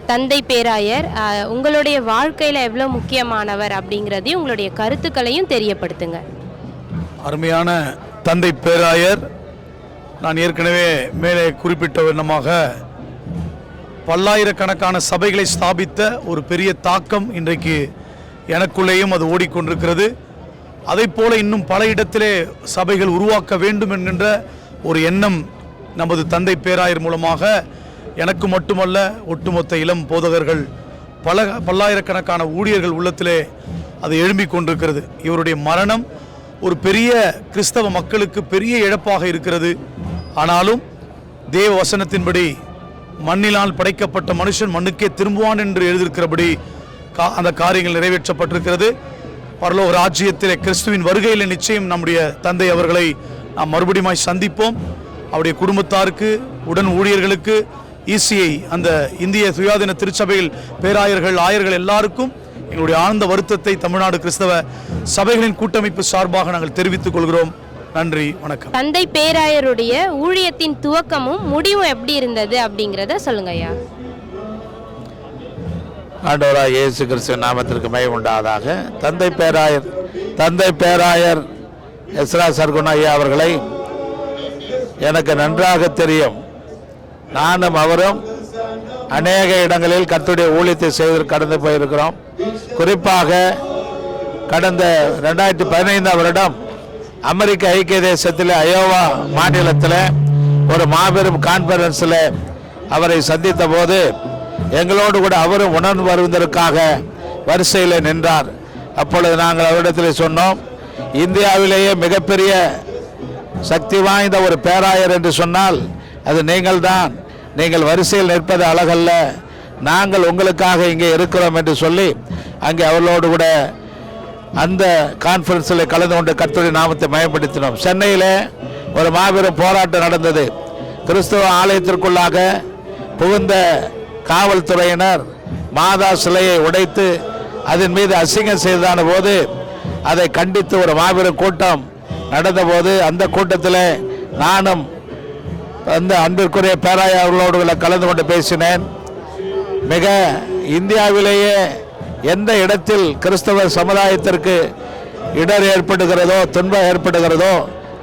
தந்தை பேராயர் உங்களுடைய வாழ்க்கையில் எவ்வளோ முக்கியமானவர் அப்படிங்கிறதையும் உங்களுடைய கருத்துக்களையும் தெரியப்படுத்துங்க. அருமையான தந்தை பேராயர், நான் ஏற்கனவே மேலே குறிப்பிட்ட விதமாக பல்லாயிரக்கணக்கான சபைகளை ஸ்தாபித்த ஒரு பெரிய தாக்கம் இன்றைக்கு எனக்குள்ளேயும் அது ஓடிக்கொண்டிருக்கிறது. அதை போல இன்னும் பல இடத்திலே சபைகள் உருவாக்க வேண்டும் என்கின்ற ஒரு எண்ணம் நமது தந்தை பேராயர் மூலமாக எனக்கு மட்டுமல்ல, ஒட்டுமொத்த இளம் போதகர்கள் பல்லாயிரக்கணக்கான ஊழியர்கள் உள்ளத்திலே அது எழும்பிக் கொண்டிருக்கிறது. இவருடைய மரணம் ஒரு பெரிய கிறிஸ்தவ மக்களுக்கு பெரிய இழப்பாக இருக்கிறது. ஆனாலும் தேவ வசனத்தின்படி மண்ணினால் படைக்கப்பட்ட மனுஷன் மண்ணுக்கே திரும்புவான் என்று எழுதியிருக்கிறபடி அந்த காரியங்கள் நிறைவேற்றப்பட்டிருக்கிறது. பரலோக ராஜ்யத்திலே கிறிஸ்துவின் வருகையில் நிச்சயம் நம்முடைய தந்தை அவர்களை நாம் மறுபடியும் சந்திப்போம். அவருடைய குடும்பத்தாருக்கு, உடன் ஊழியர்களுக்கு, இசிஐ அந்த இந்திய சுயாதீன திருச்சபையில் பேராயர்கள், ஆயர்கள் எல்லாருக்கும் எங்களுடைய ஆழ்ந்த வருத்தத்தை தமிழ்நாடு கிறிஸ்தவ சபைகளின் கூட்டமைப்பு சார்பாக நாங்கள் தெரிவித்துக் கொள்கிறோம். நன்றி, வணக்கம். தந்தை பேராயருடைய ஊழியத்தின் துவக்கமும் முடிவும் எப்படி இருந்தது அப்படிங்கிறத சொல்லுங்க ஐயா. ஆண்டவராகிய இயேசு கிறிஸ்துவின் நாமத்திற்கு மகிமை உண்டாவதாக. தந்தை பேராயர் எஸ்ரா சர்குண ஐயா அவர்களை எனக்கு நன்றாக தெரியும். நானும் அவரும் அநேக இடங்களில் கர்த்தருடைய ஊழியத்தை செய்து கடந்து போயிருக்கிறோம். குறிப்பாக கடந்த 2015 வருடம் அமெரிக்க ஐக்கிய தேசத்தில் அயோவா மாநிலத்தில் ஒரு மாபெரும் கான்ஃபரன்ஸில் அவரை சந்தித்த போது எங்களோடு கூட அவரும் உணர்ந்து வருவதற்காக வரிசையில் நின்றார். அப்பொழுது நாங்கள் அவரிடத்தில் சொன்னோம், இந்தியாவிலேயே மிகப்பெரிய சக்தி வாய்ந்த ஒரு பேராயர் என்று சொன்னால் அது நீங்கள் தான். நீங்கள் வரிசையில் நிற்பது அழகல்ல, நாங்கள் உங்களுக்காக இங்கே இருக்கிறோம் என்று சொல்லி அங்கே அவர்களோடு கூட அந்த கான்ஃபரன்ஸில் கலந்து கொண்டு கர்த்தருடைய நாமத்தை மயப்படுத்தினோம். சென்னையில் ஒரு மாபெரும் போராட்டம் நடந்தது. கிறிஸ்துவ ஆலயத்திற்குள்ளாக புகுந்த காவல்துறையினர் மாதா சிலையை உடைத்து அதன் மீது அசிங்கம் செய்ததான போது அதை கண்டித்து ஒரு மாபெரும் கூட்டம் நடந்தபோது அந்த கூட்டத்தில் நானும் அந்த அன்பிற்குரிய பேராயர் அவர்களோடு கலந்து கொண்டு பேசினேன். மிக இந்தியாவிலேயே எந்த இடத்தில் கிறிஸ்தவ சமுதாயத்திற்கு இடர் ஏற்படுகிறதோ, துன்பம் ஏற்படுகிறதோ,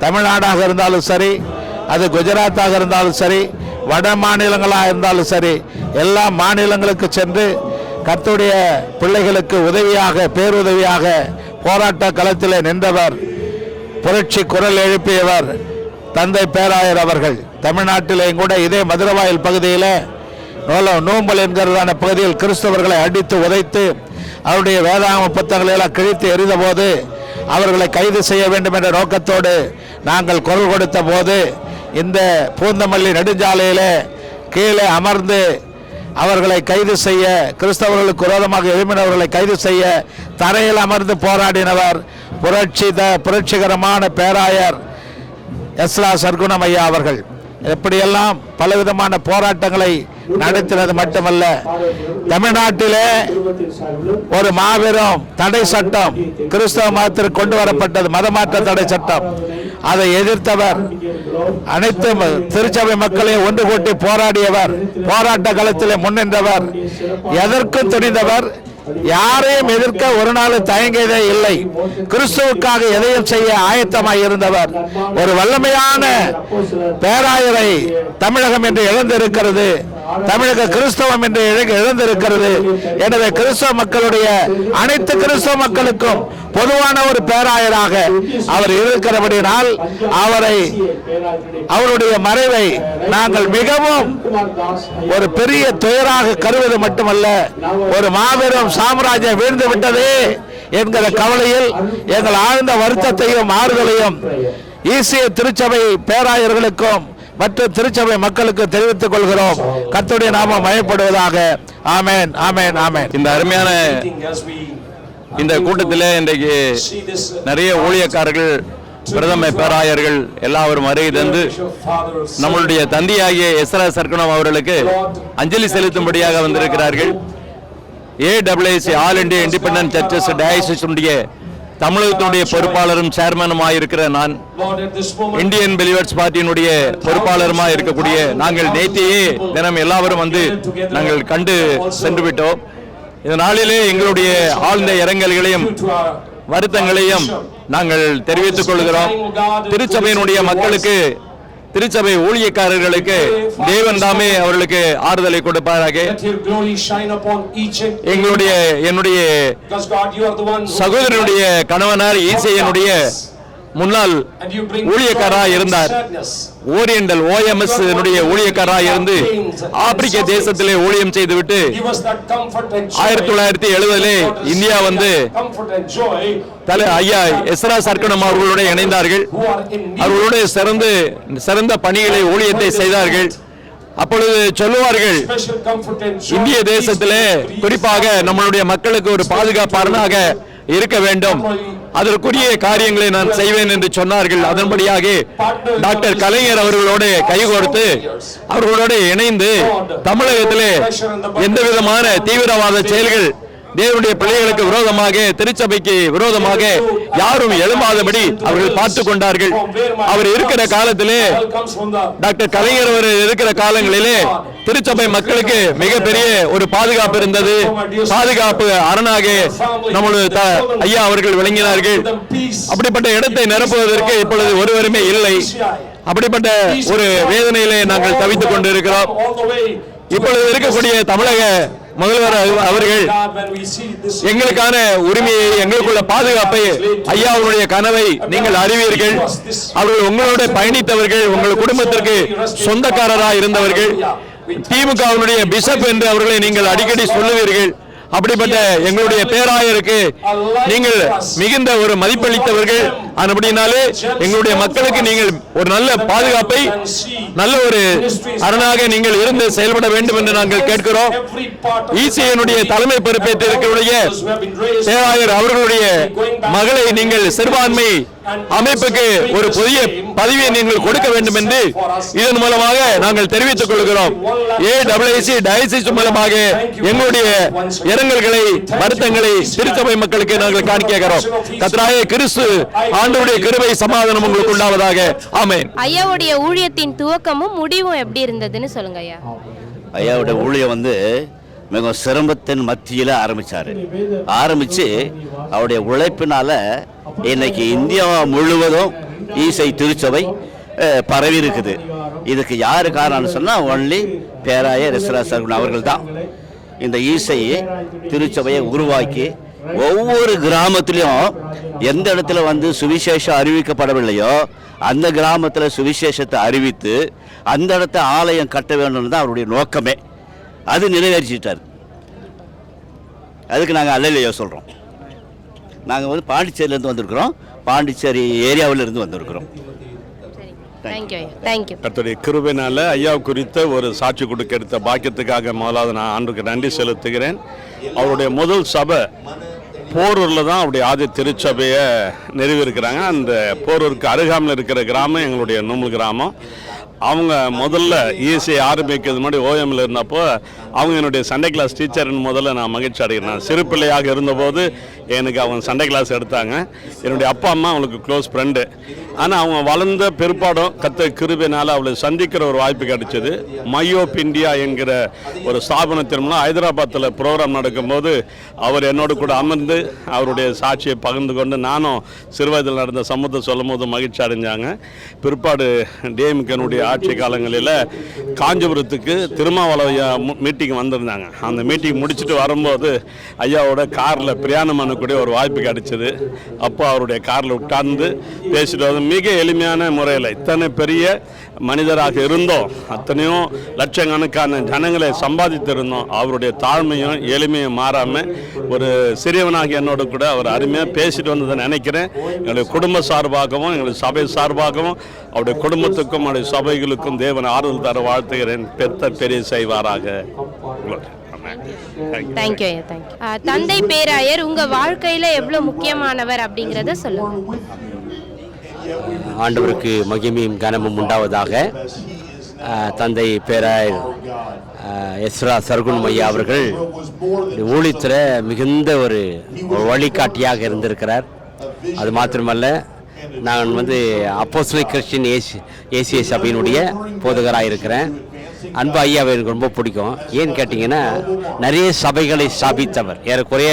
தமிழ்நாடாக இருந்தாலும் சரி, அது குஜராத்தாக இருந்தாலும் சரி, வட மாநிலங்களாக இருந்தாலும் சரி, எல்லா மாநிலங்களுக்கு சென்று கர்த்தருடைய பிள்ளைகளுக்கு உதவியாக, பேருதவியாக போராட்ட களத்தில் நின்றவர், புரட்சி குரல் எழுப்பியவர் தந்தை பேராயர் அவர்கள். தமிழ்நாட்டிலேயும் கூட இதே மதுரவாயில் பகுதியில் நோம்பல் என்கிறதான பகுதியில் கிறிஸ்தவர்களை அடித்து உதைத்து அவருடைய வேதாகம புத்தகங்களை எல்லாம் கிழித்து எறிந்த போது அவர்களை கைது செய்ய வேண்டும் என்ற நோக்கத்தோடு நாங்கள் குரல் கொடுத்த போது இந்த பூந்தமல்லி நெடுஞ்சாலையில் கீழே அமர்ந்து அவர்களை கைது செய்ய, கிறிஸ்தவர்களுக்கு விரோதமாக எழுப்பினவர்களை கைது செய்ய தரையில் அமர்ந்து போராடினவர் புரட்சிகரமான பேராயர் எஸ்ரா சர்குணம் ஐயா அவர்கள். எப்படியெல்லாம் பலவிதமான போராட்டங்களை நடத்தினது மட்டுமல்ல, தமிழ்நாட்டிலே ஒரு மாபெரும் தடை சட்டம் கிறிஸ்தவ மதத்திற்கு கொண்டு வரப்பட்டது, மதமாற்ற தடை சட்டம். அதை எதிர்த்தவர், அனைத்து திருச்சபை மக்களையும் ஒன்று கூட்டி போராடியவர், போராட்ட களத்திலே முன்னின்றவர், எதற்கும் துணிந்தவர், யாரையும் எதிர்க்க ஒரு நாள் தயங்கியதே இல்லை. கிறிஸ்துவுக்காக எதையும் செய்ய ஆயத்தமாய் இருந்தவர். ஒரு வல்லமையான பேராயரை தமிழகம் என்று இழந்திருக்கிறது, தமிழக கிறிஸ்தவம் என்று இழந்திருக்கிறது. எனவே கிறிஸ்தவ மக்களுடைய அனைத்து கிறிஸ்தவ மக்களுக்கும் பொதுவான ஒரு பேராயராக அவர் இருக்கிறபடினால் அவருடைய மறைவை நாங்கள் மிகவும் ஒரு பெரிய துயராக கருவது மட்டுமல்ல, ஒரு மாபெரும் சாம்ராஜ்யம் வீழ்ந்து விட்டதே என்கிற கவலையில் எங்கள் ஆழ்ந்த வருத்தத்தையும் ஆறுதலையும் ஈசிய திருச்சபை பேராயர்களுக்கும் மற்றும் திருச்சபை மக்களுக்கு தெரிவித்துக் கொள்கிறோம். கர்த்தருடைய நாமம் மகிமைப்படுவதாக. ஆமென், ஆமென், ஆமென். இந்த அருமையான இந்த கூட்டத்தில் இன்றைக்கு நிறைய ஊழியக்காரர்கள், பிரதம பேராயர்கள் எல்லாரும் வருகை தந்து நம்மளுடைய தந்தையாகிய எஸ்ரா சர்குணம் அவர்களுக்கு அஞ்சலி செலுத்தும்படியாக வந்திருக்கிறார்கள். AWIC all India independent churches diocese தமிழகத்தினுடைய பொறுப்பாளரும் சேர்மனுமாக இருக்கிற நான், இந்தியன் பிலீவர்ஸ் பார்ட்டியினுடைய பொறுப்பாளருமாக இருக்கக்கூடிய நாங்கள் நேற்றையே தினம் எல்லாரும் வந்து நாங்கள் கண்டு சென்று விட்டோம். இந்த நாளிலே எங்களுடைய ஆழ்ந்த இரங்கல்களையும் வருத்தங்களையும் நாங்கள் தெரிவித்துக் கொள்கிறோம். திருச்சபையினுடைய மக்களுக்கு, திருச்சபை ஊழியக்காரர்களுக்கு தேவன் தாமே அவர்களுக்கு ஆறுதலை கொடுப்பாராக. என்னுடைய சகோதரனுடைய கணவனார் ஈசையனுடைய முன்னாள் ஊழியக்காரராக இருந்தார். ஓரியண்டல் OMS ஊழியக்காரராக இருந்து ஆப்பிரிக்க தேசத்திலே ஊழியம் செய்துவிட்டு 1970 இந்தியா வந்து ஐயா எஸ்ரா சர்க்குணம் அவர்களோட இணைந்தார்கள். அவர்களோட சிறந்த பணிகளை ஊழியத்தை செய்தார்கள். அப்பொழுது சொல்லுவார்கள், இந்திய தேசத்திலே குறிப்பாக நம்மளுடைய மக்களுக்கு ஒரு பாதுகாப்பாளனாக இருக்க வேண்டும், அதற்குரிய காரியங்களை நான் செய்வேன் என்று சொன்னார்கள். அதன்படியாக டாக்டர் கலைஞர் அவர்களோடு கைகோர்த்து அவர்களோடு இணைந்து தமிழகத்திலே எந்த விதமான தீவிரவாத செயல்கள் தேவனுடைய பிள்ளைகளுக்கு விரோதமாக, திருச்சபைக்கு விரோதமாக யாரும் எழும்பாதபடி அவர்கள் பார்த்துக் கொண்டார்கள். அவர் இருக்கிற காலத்திலே, டாக்டர் கலைஞர் அவர் இருக்கிற காலங்களிலே திருச்சபை மக்களுக்கு மிகப்பெரிய ஒரு பாதுகாப்பு இருந்தது. பாதுகாப்பு அரணாக நம்முடைய ஐயா அவர்கள் விளங்கினார்கள். அப்படிப்பட்ட இடத்தை நிரப்புவதற்கு இப்பொழுது ஒருவருமே இல்லை. அப்படிப்பட்ட ஒரு வேதனையிலே நாங்கள் தவித்துக் கொண்டு இருக்கிறோம். இப்பொழுது இருக்கக்கூடிய தமிழக முதல்வர் அவர்கள் எங்களுக்கான உரிமையை, எங்களுக்குள்ள பாதுகாப்பை, ஐயாவுடைய கனவை நீங்கள் அறிவீர்கள். அவர்கள் உங்களோட பயணித்தவர்கள், உங்கள் குடும்பத்திற்கு சொந்தக்காரராக இருந்தவர்கள். திமுகவினுடைய பிஷப் என்று அவர்களை நீங்கள் அடிக்கடி சொல்லுவீர்கள். அப்படிப்பட்ட எங்களுடைய பேராயருக்கு நீங்கள் மிகுந்த ஒரு மதிப்பளித்தவர்கள். அப்படினாலே எங்களுடைய மக்களுக்கு நீங்கள் ஒரு நல்ல பாதுகாப்பை, நல்ல ஒரு அரணாக நீங்கள் இருந்து செயல்பட வேண்டும் என்று நாங்கள் கேட்கிறோம். ஈசியனுடைய தலைமை பொறுப்பேற்றிருக்கக்கூடிய பேராயர் அவர்களுடைய மகளை நீங்கள் சிறுபான்மை அமைப்புக்கு ஒரு புதிய பதவியை நீங்கள் கொடுக்க வேண்டும் என்று இதன் மூலமாக நாங்கள் தெரிவித்துக் கொள்கிறோம். AIC டயசிஸ் மூலமாக எங்களுடைய இரங்கல்களை, வருத்தங்களை திருச்சபை மக்களுக்கு நாங்கள் காணிக்கிறோம். கர்த்தராகிய கிறிஸ்து ஆண்டவருடைய கிருபை சமாதானம் உங்களுக்கு உண்டாவதாக. ஆமென். ஐயாவுடைய ஊழியத்தின் துவக்கமும் முடிவும் எப்படி இருந்ததுன்னு சொல்லுங்க ஐயா. ஐயாவுடைய ஊழியம் வந்து மிகவும் சிரமத்தின் மத்தியில் ஆரம்பிச்சு அவருடைய உழைப்பினால இன்னைக்கு இந்தியா முழுவதும் ஈசை திருச்சபை பரவி இருக்குது. இதுக்கு யாரு காரணம்னு சொன்னா ஒன்லி பேராயர் எஸ்ரா சர்க்குணம் அவர்கள் தான். இந்த ஈசை திருச்சபையை உருவாக்கி ஒவ்வொரு கிராமத்திலையும் எந்த இடத்துல வந்து சுவிசேஷம் அறிவிக்கப்படவில்லையோ அந்த கிராமத்தில் சுவிசேஷத்தை அறிவித்து அந்த இடத்த ஆலயம் கட்ட வேண்டும் தான் அவருடைய நோக்கமே. அது நிறைவேற்றிட்டார். அதுக்கு நாங்கள் அல்லையா சொல்கிறோம். நாங்கள் வந்து பாண்டிச்சேரியிலேருந்து வந்திருக்கிறோம், பாண்டிச்சேரி ஏரியாவிலிருந்து வந்திருக்கிறோம். கர்த்தருடைய கிருபையினால ஐயா குறித்த ஒரு சாட்சி கொடுக்க எடுத்த பாக்கியத்துக்காக முதலாவது நான் ஆண்டுக்கு நன்றி செலுத்துகிறேன். அவருடைய முதல் சபை போரூரில் தான் அவருடைய ஆதி திருச்சபையை நிறுவியிருக்கிறாங்க. அந்த போரூருக்கு அருகாமல் இருக்கிற கிராமம் எங்களுடைய நூல் கிராமம். அவங்க முதல்ல ஈஸியை ஆரம்பிக்கிறது முன்னாடி OMல இருந்தப்போ அவங்க என்னுடைய சண்டே கிளாஸ் டீச்சர்னு முதல்ல நான் மகிழ்ச்சி அடைகிறேன். நான் சிறு பிள்ளையாக இருந்தபோது எனக்கு அவங்க சண்டே கிளாஸ் எடுத்தாங்க. என்னுடைய அப்பா அம்மா அவங்களுக்கு க்ளோஸ் ஃப்ரெண்டு. ஆனால் அவங்க வளர்ந்த பிற்பாடும் கர்த்தர் கிருபையினால் அவளை சந்திக்கிற ஒரு வாய்ப்பு கிடைச்சிது. மையோப் இந்தியா என்கிற ஒரு ஸ்தாபனத்தின் மூலம் ஹைதராபாத்தில் ப்ரோக்ராம் நடக்கும்போது அவர் என்னோடு கூட அமர்ந்து அவருடைய சாட்சியை பகிர்ந்து கொண்டு நானும் சிறுவயதில் நடந்த சமூகத்தை சொல்லும் போது மகிழ்ச்சி அடைஞ்சாங்க. பிற்பாடு DMK ஆட்சி காலங்களில் காஞ்சிபுரத்துக்கு திருமாவளவையா மீட்டிங் வந்திருந்தாங்க. அந்த மீட்டிங் முடிச்சுட்டு வரும்போது ஐயாவோட காரில் பிரயாணம் பண்ணக்கூடிய ஒரு வாய்ப்பு கிடைச்சிது. அப்போ அவருடைய காரில் உட்கார்ந்து பேசிட்டு வந்து மிக எளிமையான முறையில் இத்தனை பெரிய மனிதராக இருந்தோம், அத்தனையும் லட்சக்கணக்கான ஜனங்களை சம்பாதித்திருந்தோம். அவருடைய தாழ்மையும் எளிமையும் மாறாமல் ஒரு சிறியவனாக என்னோட கூட அவர் அருமையாக பேசிட்டு வந்ததை நினைக்கிறேன். எங்களுடைய குடும்ப சார்பாகவும் எங்களுடைய சபை சார்பாகவும் அவருடைய குடும்பத்துக்கும் அவருடைய சபைகளுக்கும் தேவன் ஆறுதல் தர வாழ்த்துகிறேன். பெத்த பெரிய செய்வாராக. தந்தை பேராயர் உங்க வாழ்க்கையில எவ்வளவு முக்கியமானவர் அப்படிங்கறத சொல்லுங்க. ஆண்டவருக்கு மகிமையும் கனமும் உண்டாவதாக. தந்தை பேராயர் எஸ்ரா சர்க்குணம் ஐயா அவர்கள் ஊழியத்தில் மிகுந்த ஒரு வழிகாட்டியாக இருந்திருக்கிறார். அது மாத்திரமல்ல, நான் அப்போஸ்தலிக் கிறிஸ்டியன் ஏசிய சபையினுடைய போதகராக இருக்கிறேன். அன்பு ஐயாவை எனக்கு ரொம்ப பிடிக்கும். ஏன்னு கேட்டிங்கன்னா, நிறைய சபைகளை ஸ்தாபித்தவர். ஏறக்குறைய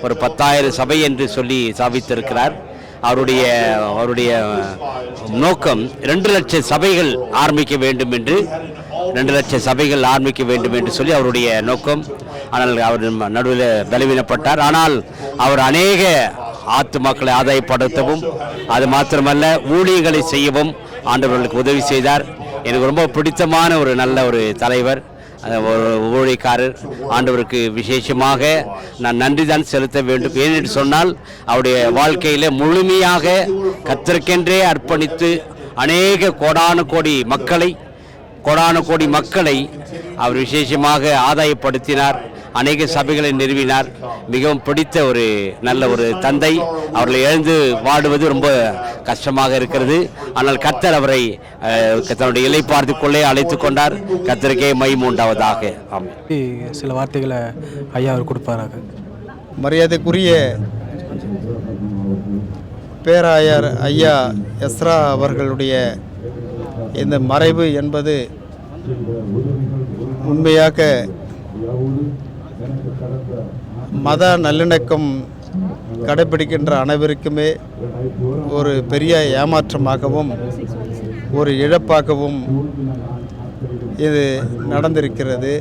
ஒரு 10,000 சபை என்று சொல்லி ஸ்தாபித்திருக்கிறார். அவருடைய நோக்கம் 2 லட்சம் சபைகள் ஆரம்பிக்க வேண்டும் என்று 2 லட்சம் சபைகள் ஆரம்பிக்க வேண்டும் என்று சொல்லி அவருடைய நோக்கம். ஆனால் அவர் நடுவில் பலவீனப்பட்டார். ஆனால் அவர் அநேக ஆத்துமாக்களை ஆதாயப்படுத்தவும், அது மாத்திரமல்ல ஊழியங்களை செய்யவும் ஆண்டவர்களுக்கு உதவி செய்தார். எனக்கு ரொம்ப பிடித்தமான ஒரு நல்ல ஒரு தலைவர், ஒரு ஊழியக்காரர். ஆண்டவருக்கு விசேஷமாக நான் நன்றி தான் செலுத்த வேண்டும். ஏனென்று சொன்னால், அவருடைய வாழ்க்கையில் முழுமையாக கர்த்தருக்கென்றே அர்ப்பணித்து அநேக கோடான கோடி மக்களை அவர் விசேஷமாக ஆதாயப்படுத்தினார். அநேக சபைகளை நிறுவினார். மிகவும் பிடித்த ஒரு நல்ல ஒரு தந்தை. அவர்களை எழுந்து வாடுவது ரொம்ப கஷ்டமாக இருக்கிறது. ஆனால் கர்த்தர் அவரை தன்னுடைய இளைப்பாறுதலுக்குள்ளே அழைத்து கொண்டார். கர்த்தருக்கே மகிமை உண்டாவதாக. ஆமென். சில வார்த்தைகளை ஐயா அவர் கொடுப்பாராக. மரியாதைக்குரிய பேராயர் ஐயா எஸ்ரா அவர்களுடைய இந்த மறைவு என்பது உண்மையாக மத நல்லிணக்கம் கடைபிடிக்கின்ற அனைவருக்குமே ஒரு பெரிய ஏமாற்றமாகவும் ஒரு இழப்பாகவும் இது நடந்திருக்கிறது.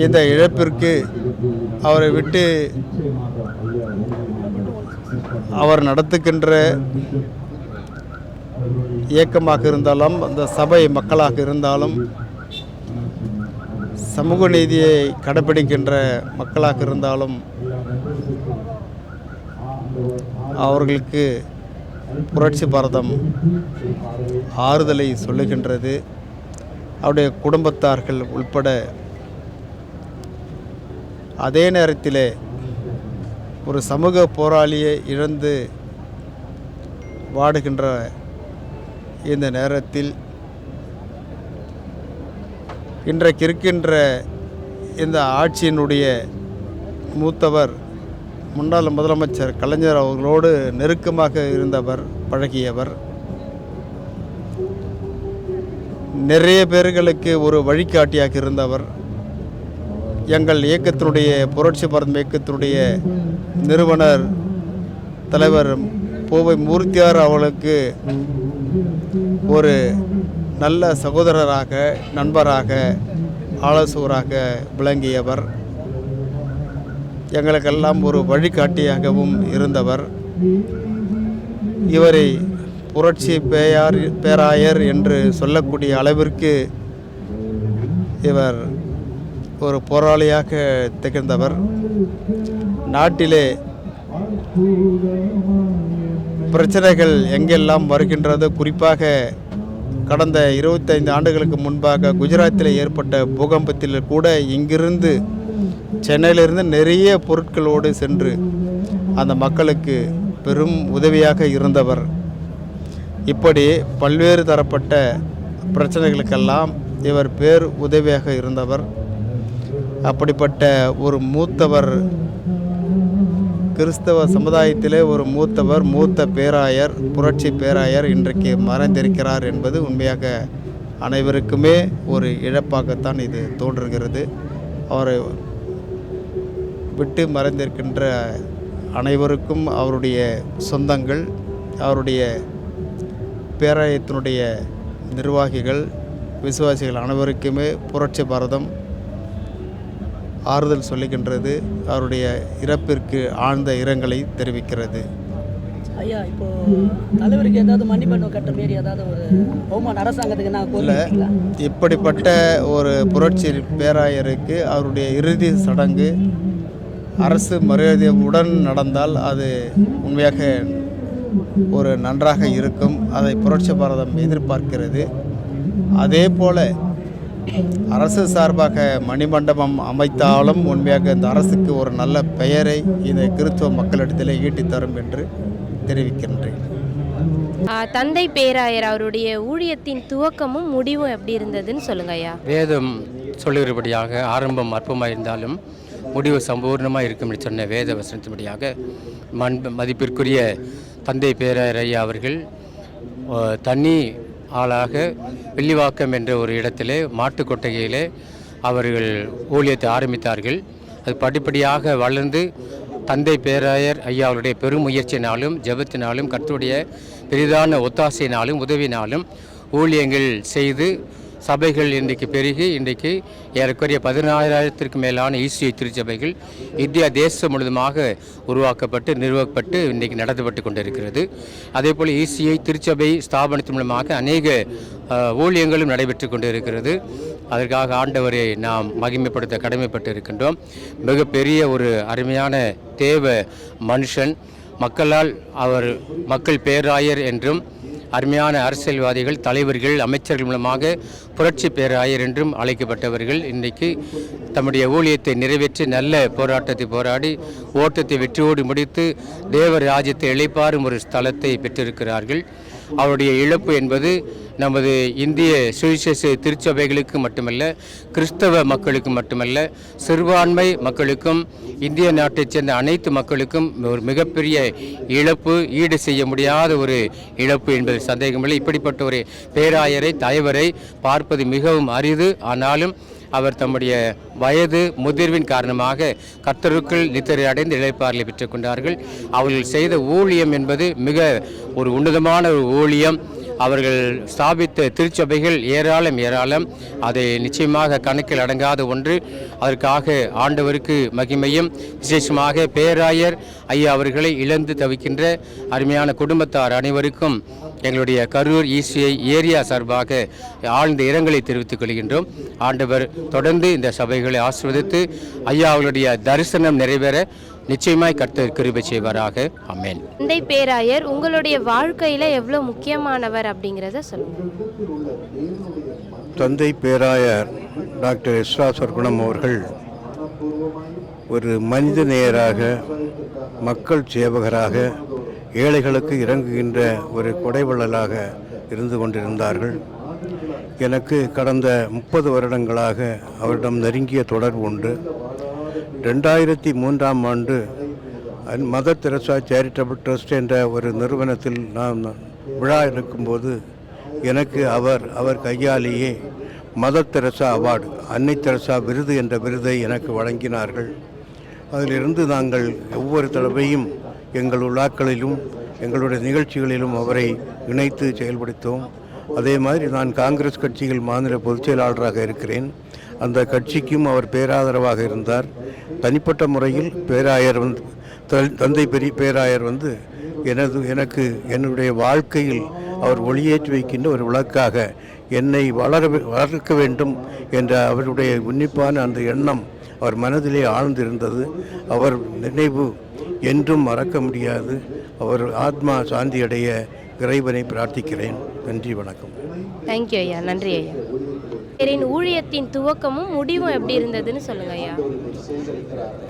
இந்த இழப்பிற்கு அவரை விட்டு அவர் நடத்துகின்ற இயக்கமாக இருந்தாலும், அந்த சபை மக்களாக இருந்தாலும், சமூக நீதியை கடைபிடிக்கின்ற மக்களாக இருந்தாலும் அவர்களுக்கு புரட்சி பாரதம் ஆறுதலை சொல்லுகின்றது. அவருடைய குடும்பத்தார்கள் உட்பட. அதே நேரத்தில் ஒரு சமூக போராளியை இழந்து வாடுகின்ற இந்த நேரத்தில் இன்றைக்கு இருக்கின்ற இந்த ஆட்சியினுடைய மூத்தவர் முன்னாள் முதலமைச்சர் கலைஞர் அவர்களோடு நெருக்கமாக இருந்தவர், பழகியவர். நிறைய பேர்களுக்கு ஒரு வழிகாட்டியாக இருந்தவர். எங்கள் இயக்கத்தினுடைய புரட்சி பாரதம் இயக்கத்தினுடைய நிறுவனர் தலைவர் பூவை மூர்த்தியார் அவர்களுக்கு ஒரு நல்ல சகோதரராக, நண்பராக, ஆலோசகராக விளங்கியவர். எங்களுக்கெல்லாம் ஒரு வழிகாட்டியாகவும் இருந்தவர். இவரை புரட்சி பேராயர் என்று சொல்லக்கூடிய அளவிற்கு இவர் ஒரு போராளியாக திகழ்ந்தவர். நாட்டிலே பிரச்சனைகள் எங்கெல்லாம் வருகின்றது, குறிப்பாக கடந்த 25 ஆண்டுகளுக்கு முன்பாக குஜராத்தில் ஏற்பட்ட பூகம்பத்தில் கூட இங்கிருந்து சென்னையிலிருந்து நிறைய பொருட்களோடு சென்று அந்த மக்களுக்கு பெரும் உதவியாக இருந்தவர். இப்படி பல்வேறு தரப்பட்ட பிரச்சனைகளுக்கெல்லாம் இவர் பேர் உதவியாக இருந்தவர். அப்படிப்பட்ட ஒரு மூத்தவர், கிறிஸ்தவ சமுதாயத்திலே ஒரு மூத்த பேராயர், புரட்சி பேராயர் இன்றைக்கு மறைந்திருக்கிறார் என்பது உண்மையாக அனைவருக்குமே ஒரு இழப்பாகத்தான் இது தோன்றுகிறது. அவரை விட்டு மறைந்திருக்கின்ற அனைவருக்கும், அவருடைய சொந்தங்கள், அவருடைய பேராயத்தினுடைய நிர்வாகிகள், விசுவாசிகள் அனைவருக்குமே புரட்சி பாரதம் ஆறுதல் சொல்லுகின்றது. அவருடைய இறப்பிற்கு ஆழ்ந்த இரங்கலை தெரிவிக்கிறது. ஐயா, இப்போ தலைவருக்கு ஏதாவது மன்னிப்பு கட்ட மாரி ஏதாவது ஒரு அவமான அரசாங்கத்துக்கு நான் இல்லை, இப்படிப்பட்ட ஒரு புரட்சி பேராயருக்கு அவருடைய இறுதி சடங்கு அரசு மரியாதையுடன் நடந்தால் அது உண்மையாக ஒரு நன்றாக இருக்கும். அதை புரட்சி பாரதம் எதிர்பார்க்கிறது. அதே போல அரசு சார்பாக மணிமண்டபம் அமைத்தாலும் உண்மையாக இந்த அரசுக்கு ஒரு நல்ல பெயரை இந்த கிறிஸ்துவ மக்களிடத்தில் ஈட்டித்தரும் என்று தெரிவிக்கின்றேன். தந்தை பேராயர் அவருடைய ஊழியத்தின் துவக்கமும் முடிவும் எப்படி இருந்ததுன்னு சொல்லுங்க ஐயா. வேதம் சொல்லுகிறபடியாக ஆரம்பம் அற்பமாக இருந்தாலும் முடிவு சம்பூர்ணமாக இருக்கும் என்று சொன்ன வேத வசனத்தின்படியாக மதிப்பிற்குரிய தந்தை பேராயர் ஐயா அவர்கள் தண்ணி ஆளாக வெள்ளிவாக்கம் என்ற ஒரு இடத்திலே மாட்டுக் கொட்டகையிலே அவர்கள் ஊழியத்தை ஆரம்பித்தார்கள். அது படிப்படியாக வளர்ந்து தந்தை பேராயர் ஐயா அவருடைய பெரும் முயற்சியினாலும் ஜெபத்தினாலும் கர்த்தருடைய பெரிதான ஒத்தாசையினாலும் உதவினாலும் ஊழியங்கள் செய்து சபைகள் இன்றைக்கு பெருகி இன்றைக்கு ஏறக்குறைய 16,000த்திற்கு மேலான ஈசிஐ திருச்சபைகள் இந்தியா தேசம் முழுவதுமாக உருவாக்கப்பட்டு நிறுவப்பட்டு இன்றைக்கு நடத்தப்பட்டு கொண்டிருக்கிறது. அதேபோல் ஈசிஐ திருச்சபை ஸ்தாபனத்தின் மூலமாக அநேக ஊழியங்களும் நடைபெற்று கொண்டிருக்கிறது. அதற்காக ஆண்டவரை நாம் மகிமைப்படுத்த கடமைப்பட்டு இருக்கின்றோம். மிகப்பெரிய ஒரு அருமையான தேவ மனுஷன், மக்களால் அவர் மக்கள் பேராயர் என்றும், அருமையான அரசியல்வாதிகள், தலைவர்கள், அமைச்சர்கள் மூலமாக புரட்சி பேராயர் என்றும் அழைக்கப்பட்டவர்கள் இன்றைக்கு தம்முடைய ஊழியத்தை நிறைவேற்றி நல்ல போராட்டத்தை போராடி ஓட்டத்தை வெற்றியோடு முடித்து தேவ ராஜ்யத்தை இளைப்பாறும் ஒரு ஸ்தலத்தை பெற்றிருக்கிறார்கள். அவருடைய இழப்பு என்பது நமது இந்திய சுவிசேஷ திருச்சபைகளுக்கு மட்டுமல்ல, கிறிஸ்தவ மக்களுக்கு மட்டுமல்ல, சிறுபான்மை மக்களுக்கும் இந்திய நாட்டைச் சேர்ந்த அனைத்து மக்களுக்கும் ஒரு மிகப்பெரிய இழப்பு, ஈடு செய்ய முடியாத ஒரு இழப்பு என்பது சந்தேகமில்லை. இப்படிப்பட்ட ஒரு பேராயரை, தலைவரை பார்ப்பது மிகவும் அரிது. ஆனாலும் அவர் தம்முடைய வயது முதிர்வின் காரணமாக கர்த்தருக்குள் நித்திரை அடைந்து இளைப்பாறலை பெற்றுக்கொண்டார்கள். அவர்கள் செய்த ஊழியம் என்பது மிக ஒரு உன்னதமான ஒரு ஊழியம். அவர்கள் ஸ்தாபித்த திருச்சபைகள் ஏராளம். அதை நிச்சயமாக கணக்கில் அடங்காத ஒன்று. அதற்காக ஆண்டவருக்கு மகிமையும், விசேஷமாக பேராயர் ஐயா அவர்களை இழந்து தவிக்கின்ற அருமையான குடும்பத்தார் அனைவருக்கும் எங்களுடைய கரூர் ஈசிஐ ஏரியா சார்பாக ஆழ்ந்த இரங்கலை தெரிவித்துக் கொள்கின்றோம். ஆண்டவர் தொடர்ந்து இந்த சபைகளை ஆசீர்வதித்து ஐயா அவர்களுடைய தரிசனம் நிறைவேற நிச்சயமாய் கர்த்தர் கிருபை செய்வாராக. ஆமென். தந்தை பேராயர் உங்களுடைய வாழ்க்கையில் எவ்வளோ முக்கியமானவர் அப்படிங்கிறத சொல்லுங்கள். தந்தை பேராயர் டாக்டர் எஸ்ரா சர்க்குணம் அவர்கள் ஒரு மனித நேயராக, மக்கள் சேவகராக, ஏழைகளுக்கு இறங்குகின்ற ஒரு கொடைவள்ளலாக இருந்து கொண்டிருந்தார்கள். எனக்கு கடந்த 30 வருடங்களாக அவரிடம் நெருங்கிய தொடர்பு உண்டு. 2003ஆம் ஆண்டு மதர் தெரசா சேரிட்டபிள் ட்ரஸ்ட் என்ற ஒரு நிறுவனத்தில் நான் விழா இருக்கும்போது எனக்கு அவர் கையாலேயே மதர் தெரசா அவார்டு, அன்னை தெரசா விருது என்ற விருதை எனக்கு வழங்கினார்கள். அதிலிருந்து நாங்கள் ஒவ்வொரு தடவையும் எங்கள் விழாக்களிலும் எங்களுடைய நிகழ்ச்சிகளிலும் அவரை இணைத்து செயல்படுத்தோம். அதே மாதிரி நான் காங்கிரஸ் கட்சியில் மாநில பொதுச் செயலாளராக இருக்கிறேன். அந்த கட்சிக்கும் அவர் பேராதரவாக இருந்தார். தனிப்பட்ட முறையில் பேராயர் தந்தை பேராயர் எனக்கு என்னுடைய வாழ்க்கையில் அவர் ஒளியேற்றி வைக்கின்ற ஒரு விளக்காக என்னை வளர்க்க வேண்டும் என்ற அவருடைய உன்னிப்பான அந்த எண்ணம் அவர் மனதிலே ஆழ்ந்திருந்தது. அவர் நினைவு என்றும் மறக்க முடியாது. அவர் ஆத்மா சாந்தி அடைய இறைவனை பிரார்த்திக்கிறேன். நன்றி, வணக்கம். தேங்க்யூ ஐயா. நன்றி ஐயா. ஊழியத்தின் துவக்கமும் முடிவும் எப்படி இருந்ததுன்னு சொல்லுங்க ஐயா.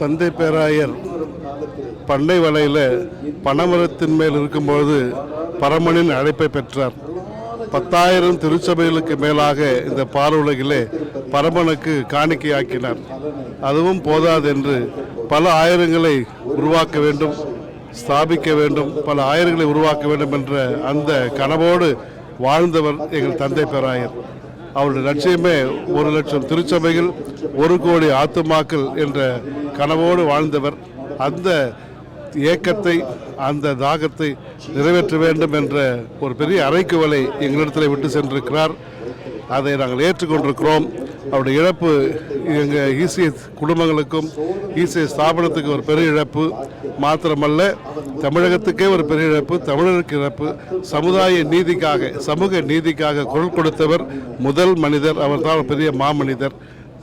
தந்தை பேராயர் பண்ணை வலையில் பனைமரத்தின் மேல் இருக்கும்போது பரமனின் அழைப்பை பெற்றார். 10,000 திருச்சபைகளுக்கு மேலாக இந்த பாலுலகிலே பரமனுக்கு காணிக்கையாக்கினார். அதுவும் போதாதென்று பல ஆயிரங்களை உருவாக்க வேண்டும், ஸ்தாபிக்க வேண்டும், பல ஆயிரங்களை உருவாக்க வேண்டும் என்ற அந்த கனவோடு வாழ்ந்தவர் எங்கள் தந்தை பேராயர். அவருடைய லட்சியமே 1,00,000 திருச்சபைகள், 1 கோடி ஆத்துமாக்கள் என்ற கனவோடு வாழ்ந்தவர். அந்த ஏக்கத்தை, அந்த தாகத்தை நிறைவேற்ற வேண்டும் என்ற ஒரு பெரிய அறைக்குவலை எங்களிடத்தில் விட்டு சென்றிருக்கிறார். அதை நாங்கள் ஏற்றுக்கொண்டிருக்கிறோம். அவருடைய இழப்பு எங்கள் ஈசிஐ குடும்பங்களுக்கும் ஈசிஐ ஸ்தாபனத்துக்கு ஒரு பெரிய இழப்பு மாத்திரமல்ல, தமிழகத்துக்கே ஒரு பெரிய இழப்பு, தமிழருக்கு இழப்பு. சமுதாய நீதிக்காக, சமூக நீதிக்காக குரல் கொடுத்தவர் முதல் மனிதர். அவர் தான் பெரிய மாமனிதர்.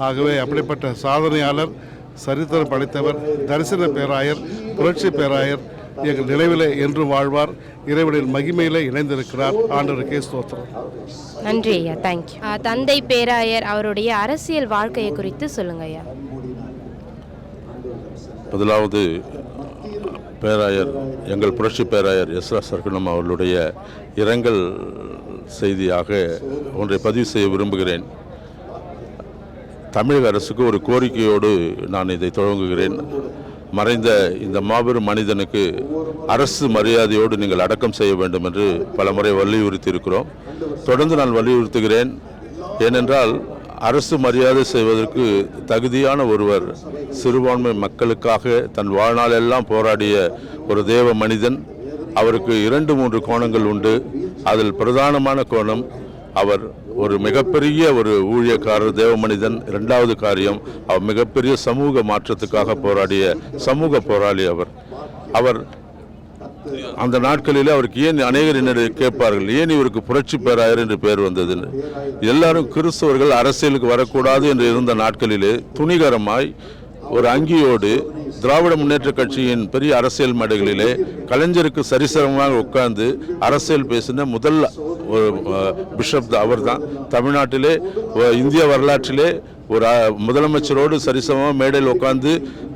ஆகவே அப்படிப்பட்ட சாதனையாளர், சரித்திரம் படைத்தவர், தரிசன பேராயர், புரட்சி பேராயர் எங்கள் நினைவில் என்றும் வாழ்வார். இறைவனின் மகிமையில் இணைந்திருக்கிறார். ஆண்டவருக்கே ஸ்தோத்திரம். நன்றி ஐயா. தேங்க்யூ. தந்தை பேராயர் அவருடைய அரசியல் வாழ்க்கையை குறித்து சொல்லுங்க ஐயா. முதலாவது பேராயர், எங்கள் புரட்சி பேராயர் எஸ்ரா சர்க்குணம் அவர்களுடைய இரங்கல் செய்தியாக ஒன்றை பதிவு செய்ய விரும்புகிறேன். தமிழக அரசுக்கு ஒரு கோரிக்கையோடு நான் இதை தொடங்குகிறேன். மறைந்த இந்த மாபெரும் மனிதனுக்கு அரசு மரியாதையோடு நீங்கள் அடக்கம் செய்ய வேண்டும் என்று பலமுறை வலியுறுத்தி இருக்கிறோம். தொடர்ந்து நான் வலியுறுத்துகிறேன். ஏனென்றால் அரசு மரியாதை செய்வதற்கு தகுதியான ஒருவர், சிறுபான்மை மக்களுக்காக தன் வாழ்நாளெல்லாம் போராடிய ஒரு தேவ மனிதன். அவருக்கு 2-3 கோணங்கள் உண்டு. அதில் பிரதானமான கோணம், அவர் ஒரு மிகப்பெரிய ஒரு ஊழியக்காரர், தேவ மனிதன். 2வது காரியம், அவர் மிகப்பெரிய சமூக மாற்றத்துக்காக போராடிய சமூக போராளி. அவர் அந்த நாட்களில் அவருக்கு ஏன் அநேகர் கேட்பார்கள், ஏன் இவருக்கு புரட்சி பேராயர் என்று பெயர் வந்ததுன்னு. எல்லாரும் கிறிஸ்தவர்கள் அரசியலுக்கு வரக்கூடாது என்று இருந்த நாட்களிலே துணிகரமாய் ஒரு அங்கியோடு திராவிட முன்னேற்ற கட்சியின் பெரிய அரசியல் மேடைகளிலே கலைஞருக்கு சரிசமமாக உட்கார்ந்து அரசியல் பேசின முதல் ஒரு பிஷப் அவர் தான். தமிழ்நாட்டிலே இந்திய வரலாற்றிலே ஒரு முதலமைச்சரோடு சரிசமமாக மேடையில் உட்கார்ந்து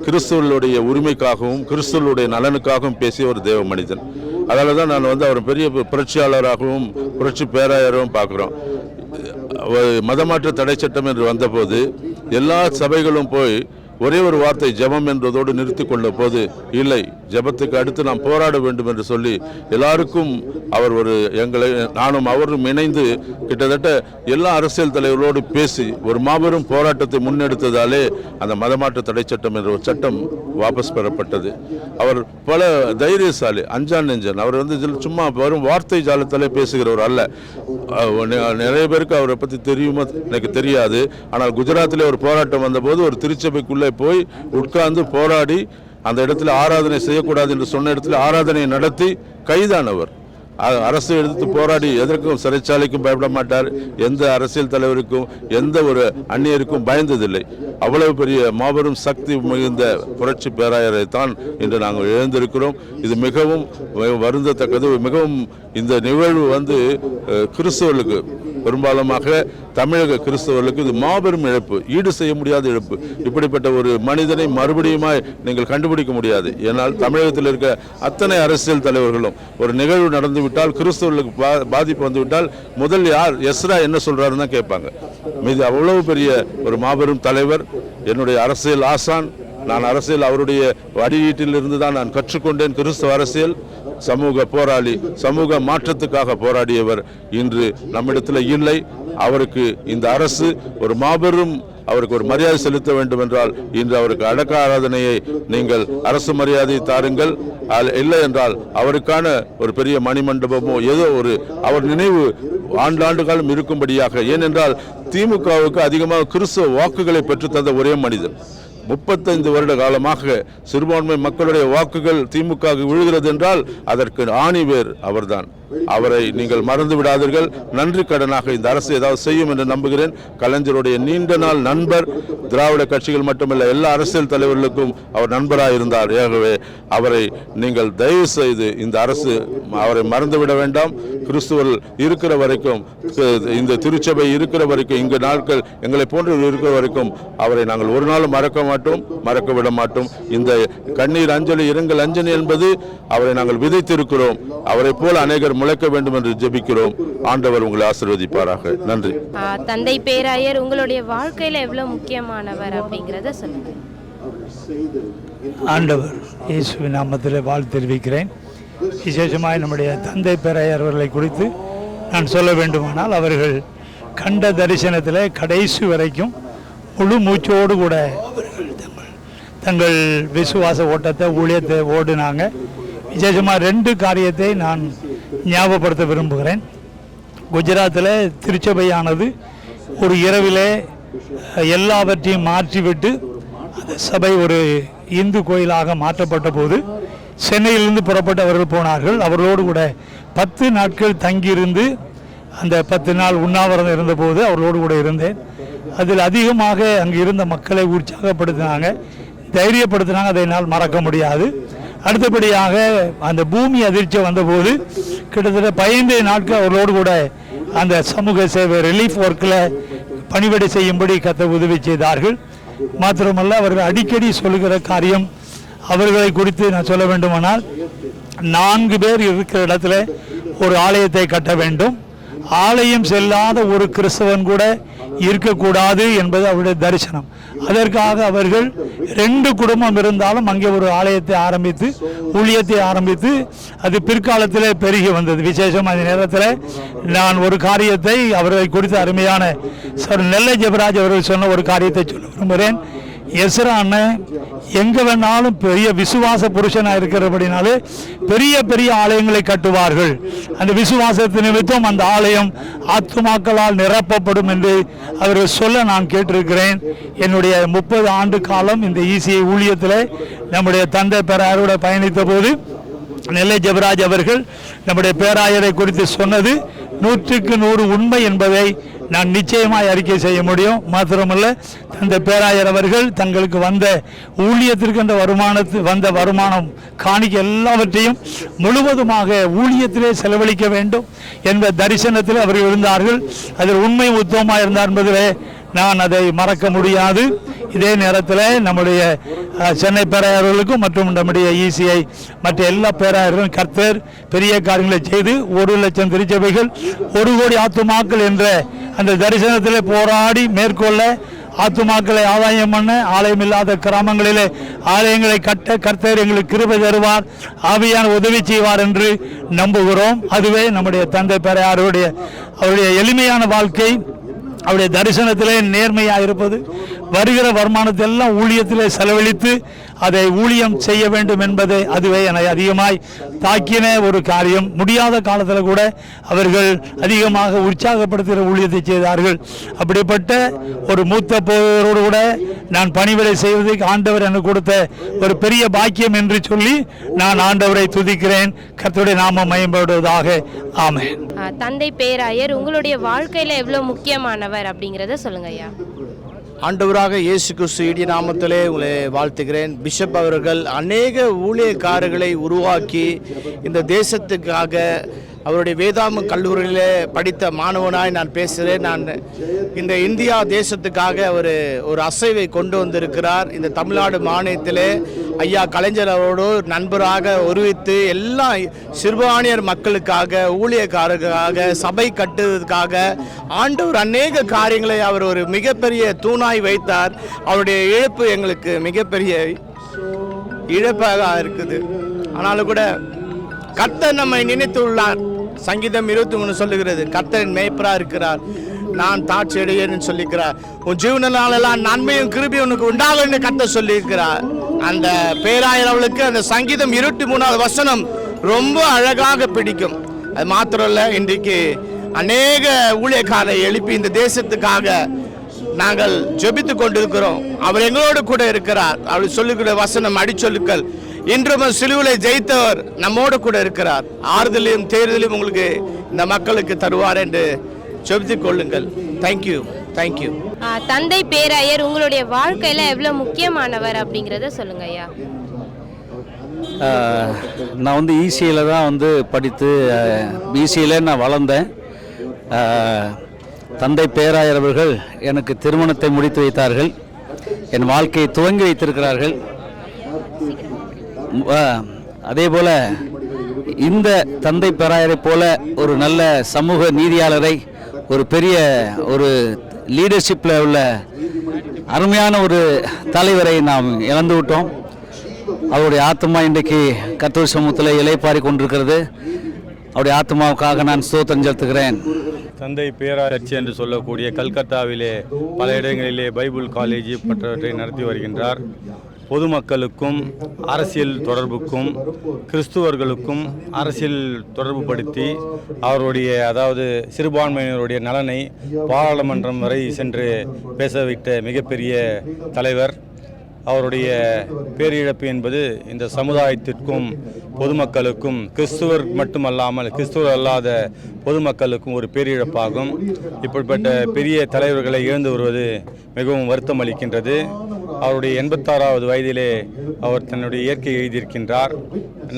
கிறிஸ்துவர்களுடைய உரிமைக்காகவும் கிறிஸ்துவர்களுடைய நலனுக்காகவும் பேசிய ஒரு தேவ மனிதன். அதனால தான் நான் அவர் பெரிய புரட்சியாளராகவும் புரட்சி பேராயராகவும் பார்க்குறோம். மதமாற்ற தடை சட்டம் என்று வந்தபோது எல்லா சபைகளும் போய் ஒரே ஒரு வார்த்தை ஜெபம் என்பதோடு நிறுத்தி கொண்ட போது, இல்லை, ஜெபத்துக்கு அடுத்து நாம் போராட வேண்டும் என்று சொல்லி எல்லாருக்கும் அவர் நானும் அவரும் இணைந்து கிட்டத்தட்ட எல்லா அரசியல் தலைவர்களோடு பேசி ஒரு மாபெரும் போராட்டத்தை முன்னெடுத்ததாலே அந்த மதமாற்ற தடை சட்டம் என்ற ஒரு சட்டம் வாபஸ் பெறப்பட்டது. அவர் பல தைரியசாலி, அஞ்சான் நெஞ்சன். அவர் சும்மா வரும் வார்த்தை ஜாலத்தாலே பேசுகிறவர் அல்ல. நிறைய பேருக்கு அவரை பற்றி தெரியுமா எனக்கு தெரியாது. ஆனால் குஜராத்தில் ஒரு போராட்டம் வந்தபோது ஒரு திருச்சபைக்குள்ளே போய் உட்கார்ந்து போராடி அந்த இடத்துல ஆராதனை செய்யக்கூடாது என்று சொன்ன இடத்துல ஆராதனையை நடத்தி கைதானவர். அரசு எடுத்து போராடி எதற்கும் சிறைச்சாலைக்கும் பயப்பட மாட்டார். எந்த அரசியல் தலைவருக்கும் எந்த ஒரு அந்நியருக்கும் பயந்ததில்லை. அவ்வளவு பெரிய மாபெரும் சக்தி மிகுந்த புரட்சி பேராயரை தான் இன்று நாங்கள் எழுந்திருக்கிறோம். இது மிகவும் வருந்தத்தக்கது. மிகவும் இந்த நிகழ்வு கிறிஸ்தவர்களுக்கு, பெரும்பாலுமாக தமிழக கிறிஸ்தவர்களுக்கு இது மாபெரும் இழப்பு, ஈடு செய்ய முடியாத இழப்பு. இப்படிப்பட்ட ஒரு மனிதனை மறுபடியுமாய் நீங்கள் கண்டுபிடிக்க முடியாது. ஏனால் தமிழகத்தில் இருக்க அத்தனை அரசியல் தலைவர்களும் ஒரு நிகழ்வு நடந்து விட்டால், கிறிஸ்தவர்களுக்கு பாதிப்பு வந்துவிட்டால் முதல் யார் எஸ்ரா என்ன சொல்றாருன்னு தான் கேட்பாங்க. மீது அவ்வளவு பெரிய ஒரு மாபெரும் தலைவர், என்னுடைய அரசியல் ஆசான். நான் அரசியல் அவருடைய வடிவீட்டில் இருந்து தான் நான் கற்றுக்கொண்டேன். கிறிஸ்தவ அரசியல், சமூக போராளி, சமூக மாற்றத்துக்காக போராடியவர் இன்று நம்மிடத்தில் இல்லை. அவருக்கு இந்த அரசு ஒரு மாபெரும் அவருக்கு ஒரு மரியாதை செலுத்த வேண்டும் என்றால் இன்று அவருக்கு அடக்க ஆராதனையை நீங்கள் அரசு மரியாதை தாருங்கள். இல்லை என்றால் அவருக்கான ஒரு பெரிய மணிமண்டபமோ ஏதோ ஒரு அவர் நினைவு ஆண்டாண்டு காலம் இருக்கும்படியாக. ஏனென்றால் திமுகவுக்கு அதிகமாக கிறிஸ்தவ வாக்குகளை பெற்றுத்தந்த ஒரே மனிதன். 35 வருட காலமாக சிறுபான்மை மக்களுடைய வாக்குகள் திமுக விழுகிறது என்றால் அதற்கு ஆணிவேர் அவர்தான். அவரை நீங்கள் மறந்து விடாதீர்கள். நன்றி கடனாக இந்த அரசு ஏதாவது செய்யும் என்று நம்புகிறேன். கலைஞருடைய நீண்ட நாள் நண்பர், திராவிட கட்சிகள் மட்டுமல்ல எல்லா அரசியல் தலைவர்களுக்கும் அவர் நண்பராக இருந்தார். ஆகவே அவரை நீங்கள் தயவு செய்து இந்த அரசு அவரை மறந்துவிட வேண்டாம். கிறிஸ்துவர்கள் இருக்கிற வரைக்கும், இந்த திருச்சபை இருக்கிற வரைக்கும், இங்கு நாட்கள் எங்களை போன்று இருக்கிற வரைக்கும் அவரை நாங்கள் ஒரு நாளும் மறக்க விட மாட்டோம். இந்த கண்ணீர் அஞ்சலி, இரங்கல் அஞ்சலி என்பது அவரை நாங்கள் விதைத்திருக்கிறோம். அவரை போல அநேகர் முளைக்க வேண்டும் என்று ஜெபிக்கிறோம். ஆண்டவர் உங்களை ஆசீர்வதிப்பாராக. நன்றி. தந்தை பேராயர் உங்களுடைய வாழ்க்கையில எவ்வளவு முக்கியமானவர் அப்படிங்கறத சொல்லுங்க. ஆண்டவர் இயேசுவின் நாமத்தில் வாழ்த்து தெரிவிக்கிறேன். விசேஷமாக நம்முடைய தந்தை பேராயர் அவர்களை குறித்து நான் சொல்ல வேண்டுமானால், அவர்கள் கண்ட தரிசனத்தில் கடைசி வரைக்கும் முழு மூச்சோடு கூட அவர்கள் தங்கள் விசுவாச ஓட்டத்தை, ஊழியத்தை ஓடினாங்க. விசேஷமாக 2 காரியத்தை நான் ஞாபகப்படுத்த விரும்புகிறேன். குஜராத்தில் திருச்சபையானது ஒரு இரவிலே எல்லாவற்றையும் மாற்றிவிட்டு அந்த சபை ஒரு இந்து கோயிலாக மாற்றப்பட்ட போது சென்னையிலிருந்து புறப்பட்டு அவர்கள் போனார்கள். அவர்களோடு கூட 10 நாட்கள் தங்கியிருந்து அந்த 10 நாள் உண்ணாவிரதம் இருந்தபோது அவர்களோடு கூட இருந்தேன். அதில் அதிகமாக அங்கு இருந்த மக்களை உற்சாகப்படுத்தினாங்க, தைரியப்படுத்தினாங்க. அதை என்னால் மறக்க முடியாது. அடுத்தபடியாக அந்த பூமி அதிர்ச்சி வந்தபோது கிட்டத்தட்ட 15 நாட்கள் அவர்களோடு கூட அந்த சமூக சேவை ரிலீஃப் ஒர்க்கில் பணிவிடை செய்யும்படி கர்த்தர் உதவி செய்தார்கள். மாத்திரமல்ல, அவர்கள் அடிக்கடி சொல்லுகிற காரியம், அவர்களை குறித்து நான் சொல்ல வேண்டுமானால், 4 பேர் இருக்கிற இடத்துல ஒரு ஆலயத்தை கட்ட வேண்டும். ஆலயம் செல்லாத ஒரு கிறிஸ்தவன் கூட இருக்கக்கூடாது என்பது அவருடைய தரிசனம். அதற்காக அவர்கள் 2 குடும்பம் இருந்தாலும் அங்கே ஒரு ஆலயத்தை ஆரம்பித்து ஊழியத்தை ஆரம்பித்து அது பிற்காலத்தில் பெருகி வந்தது. விசேஷம் அந்த நேரத்தில் நான் ஒரு காரியத்தை அவரை குறித்து அருமையான நெல்லை ஜெபராஜ் அவர்கள் சொன்ன ஒரு காரியத்தை சொல்ல விரும்புகிறேன். எஸ்ரா அண்ணன் எங்கே வேணாலும் பெரிய விசுவாச புருஷனாக இருக்கிறபடினாலே பெரிய பெரிய ஆலயங்களை கட்டுவார்கள். அந்த விசுவாசத்து நிமித்தம் அந்த ஆலயம் ஆத்துமாக்களால் நிரப்பப்படும் என்று அவர்கள் சொல்ல நான் கேட்டிருக்கிறேன். என்னுடைய 30 ஆண்டு காலம் இந்த ECI ஊழியத்தில் நம்முடைய தந்தை பேராயரோட பயணித்த போது நெல்லை ஜெபராஜ் அவர்கள் நம்முடைய பேராயரை குறித்து சொன்னது 100க்கு 100 உண்மை என்பதை நான் நிச்சயமாய் அறிக்கை செய்ய முடியும். மாத்திரமல்ல, தந்தை பேராயர் அவர்கள் தங்களுக்கு வந்த ஊழியத்திற்கு வந்த வருமானம் காணிக்க எல்லாவற்றையும் முழுவதுமாக ஊழியத்திலே செலவழிக்க வேண்டும் என்ற தரிசனத்தில் அவர்கள் இருந்தார்கள். அதில் உண்மை உத்தமமாக இருந்தார் என்பதிலே நான் அதை மறக்க முடியாது. இதே நேரத்தில் நம்முடைய சென்னை பேராயர்களுக்கும் மற்றும் நம்முடைய ECI மற்ற எல்லா பேராயர்களும் கர்த்தர் பெரிய காரியங்களை செய்து 1 லட்சம் திருச்சபைகள் 1 கோடி ஆத்துமாக்கள் என்ற அந்த தரிசனத்தில் போராடி மேற்கொள்ள ஆத்துமாக்களை ஆதாயம் பண்ண ஆலயம் இல்லாத கிராமங்களிலே ஆலயங்களை கட்ட கர்த்தர் எங்களுக்கு கிருபை தருவார், ஆவியான உதவி செய்வார் என்று நம்புகிறோம். அதுவே நம்முடைய தந்தை பேராயருடைய அவருடைய எளிமையான வாழ்க்கை, அவருடைய தரிசனத்திலே நேர்மையாக இருப்பது, வருகிற வருமானத்தை எல்லாம் ஊழியத்திலே செலவழித்து அதை ஊழியம் செய்ய வேண்டும் என்பதை அதுவே என்னை அதிகமாய் தாக்கின ஒரு காரியம். முடியாத காலத்தில் கூட அவர்கள் அதிகமாக உற்சாகப்படுத்துகிற ஊழியத்தை செய்தார்கள். அப்படிப்பட்ட ஒரு மூத்த போரோடு கூட நான் பணிவிடை செய்வதற்கு ஆண்டவர் எனக்கு கொடுத்த ஒரு பெரிய பாக்கியம் என்று சொல்லி நான் ஆண்டவரை துதிக்கிறேன். கர்த்தருடைய நாமம் மகிமைப்படுவதாக. ஆமென். தந்தை பேராயர் உங்களுடைய வாழ்க்கையில் எவ்வளோ முக்கியமானவர் அப்படிங்கிறத சொல்லுங்க ஐயா. ஆண்டவராக இயேசு கிறிஸ்து இடி நாமத்திலே உங்களை வாழ்த்துகிறேன். பிஷப் அவர்கள் அநேக ஊழியக்காரர்களை உருவாக்கி இந்த தேசத்துக்காக அவருடைய வேதாம கல்லூரியிலே படித்த மாணவனாய் நான் பேசுகிறேன். நான் இந்த இந்தியா தேசத்துக்காக ஒரு அசைவை கொண்டு வந்திருக்கிறார். இந்த தமிழ்நாடு மாநிலத்திலே ஐயா கலைஞர் அவரோடு நண்பராக ஒருவித்து எல்லா சிறுபான்மையர் மக்களுக்காக ஊழியக்காரர்களுக்காக சபை கட்டுவதற்காக ஆண்டவர் அநேக காரியங்களை அவர் ஒரு மிகப்பெரிய தூணாய் வைத்தார். அவருடைய இழப்பு எங்களுக்கு மிகப்பெரிய இழப்பாக இருக்குது. ஆனாலும் கூட கர்த்தர் நம்மை நினைத்துள்ளார். சங்கீதம் 23 சொல்லுகிறது, கர்த்தரின் மேய்ப்பராக இருக்கிறார், நான் தாட்சி அடையேன்னு சொல்லிக்கிறார். உன் ஜீவனாலெல்லாம் நன்மையும் கிருபையும் உனக்கு உண்டாகும்னு கர்த்தர் சொல்லியிருக்கிறார். அந்த பேராயர் அவளுக்கு அந்த சங்கீதம் 23வது வசனம் ரொம்ப அழகாக பிடிக்கும். அது மாத்திரம் இல்லை, இன்றைக்கு அநேக ஊழியக்காரரை எழுப்பி இந்த தேசத்துக்காக நாங்கள் ஜெபித்து கொண்டிருக்கிறோம். அவர் எங்களோடு கூட இருக்கிறார். அவர் சொல்லுகிற வசனம் அடிச்சொல்லுக்கள், இன்றும் சிலுவிலை ஜெயித்தவர் நம்மோடு கூட இருக்கிறார், ஆறுதலையும் தேர்தலையும் உங்களுக்கு இந்த மக்களுக்கு தருவார் என்று ஜெபித்துக் கொள்ளுங்கள். தேங்க்யூ. தேங்க்யூ. தந்தை பேராயர் உங்களுடைய வாழ்க்கையில் எவ்வளோ முக்கியமானவர் அப்படிங்கிறத சொல்லுங்க ஐயா. நான் வந்து ECIயில் தான் படித்து ECIயில் நான் வளர்ந்தேன். தந்தை பேராயர் அவர்கள் எனக்கு திருமணத்தை முடித்து வைத்தார்கள், என் வாழ்க்கையை துவங்கி வைத்திருக்கிறார்கள். அதே போல் இந்த தந்தை பேராயரை போல ஒரு நல்ல சமூக நீதியாளரை, ஒரு பெரிய ஒரு லீடர்ஷிப்பில் உள்ள அருமையான ஒரு தலைவரை நாம் இழந்து விட்டோம். அவருடைய ஆத்மா இன்றைக்கு கர்த்தர் சமூகத்தில் இலைப்பாரி கொண்டிருக்கிறது. அவருடைய ஆத்மாவுக்காக நான் ஸ்தோத்திரம் செலுத்துகிறேன். தந்தை பேராயர் என்று சொல்லக்கூடிய கல்கத்தாவிலே பல இடங்களிலே பைபிள் காலேஜ் மற்றவற்றை நடத்தி வருகின்றார். பொதுமக்களுக்கும் அரசியல் தொடர்புக்கும் கிறிஸ்துவர்களுக்கும் அரசியல் தொடர்பு படுத்தி அவருடைய அதாவது சிறுபான்மையினருடைய நலனை பாராளுமன்றம் வரை சென்று பேசவிட்ட மிகப்பெரிய தலைவர். அவருடைய பேரிழப்பு என்பது இந்த சமுதாயத்திற்கும் பொதுமக்களுக்கும் கிறிஸ்துவர் மட்டுமல்லாமல் கிறிஸ்துவர் அல்லாத பொதுமக்களுக்கும் ஒரு பேரிழப்பாகும். இப்படிப்பட்ட பெரிய தலைவர்களை இழந்து வருவது மிகவும் வருத்தம் அளிக்கின்றது. அவருடைய 86வது வயதிலே அவர் தன்னுடைய இயற்கை எழுதியிருக்கின்றார்.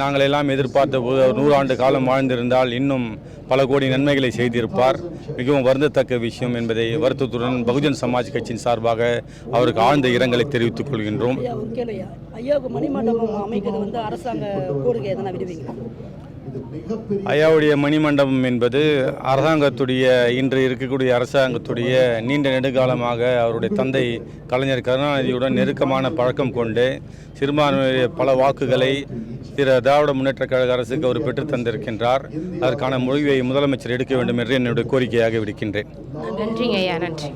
நாங்கள் எல்லாம் எதிர்பார்த்த போது அவர் 100 ஆண்டு காலம் வாழ்ந்திருந்தால் இன்னும் பல கோடி நன்மைகளை செய்திருப்பார். மிகவும் வருந்தத்தக்க விஷயம் என்பதை வருத்தத்துடன் பகுஜன் சமாஜ் கட்சியின் சார்பாக அவருக்கு ஆழ்ந்த இரங்கலை தெரிவித்துக் கொள்கின்றோம். ஐயாவுக்கு மணிமண்டபம் அமைக்கிறது அரசாங்க கோரிக்கை எதனா விடுவீங்க? ஐயாவுடைய மணிமண்டபம் என்பது இன்று இருக்கக்கூடிய அரசாங்கத்துடைய நீண்ட நெடுங்காலமாக அவருடைய தந்தை கலைஞர் கருணாநிதியுடன் நெருக்கமான பழக்கம் கொண்டு சிறுபான்மையுடைய பல வாக்குகளை திராவிட முன்னேற்றக் கழக அரசுக்கு அவர் பெற்று தந்திருக்கின்றார். அதற்கான முடிவை முதலமைச்சர் எடுக்க வேண்டும் என்று என்னுடைய கோரிக்கையாக விடுக்கின்றேன். நன்றிங்க ஐயா, நன்றி.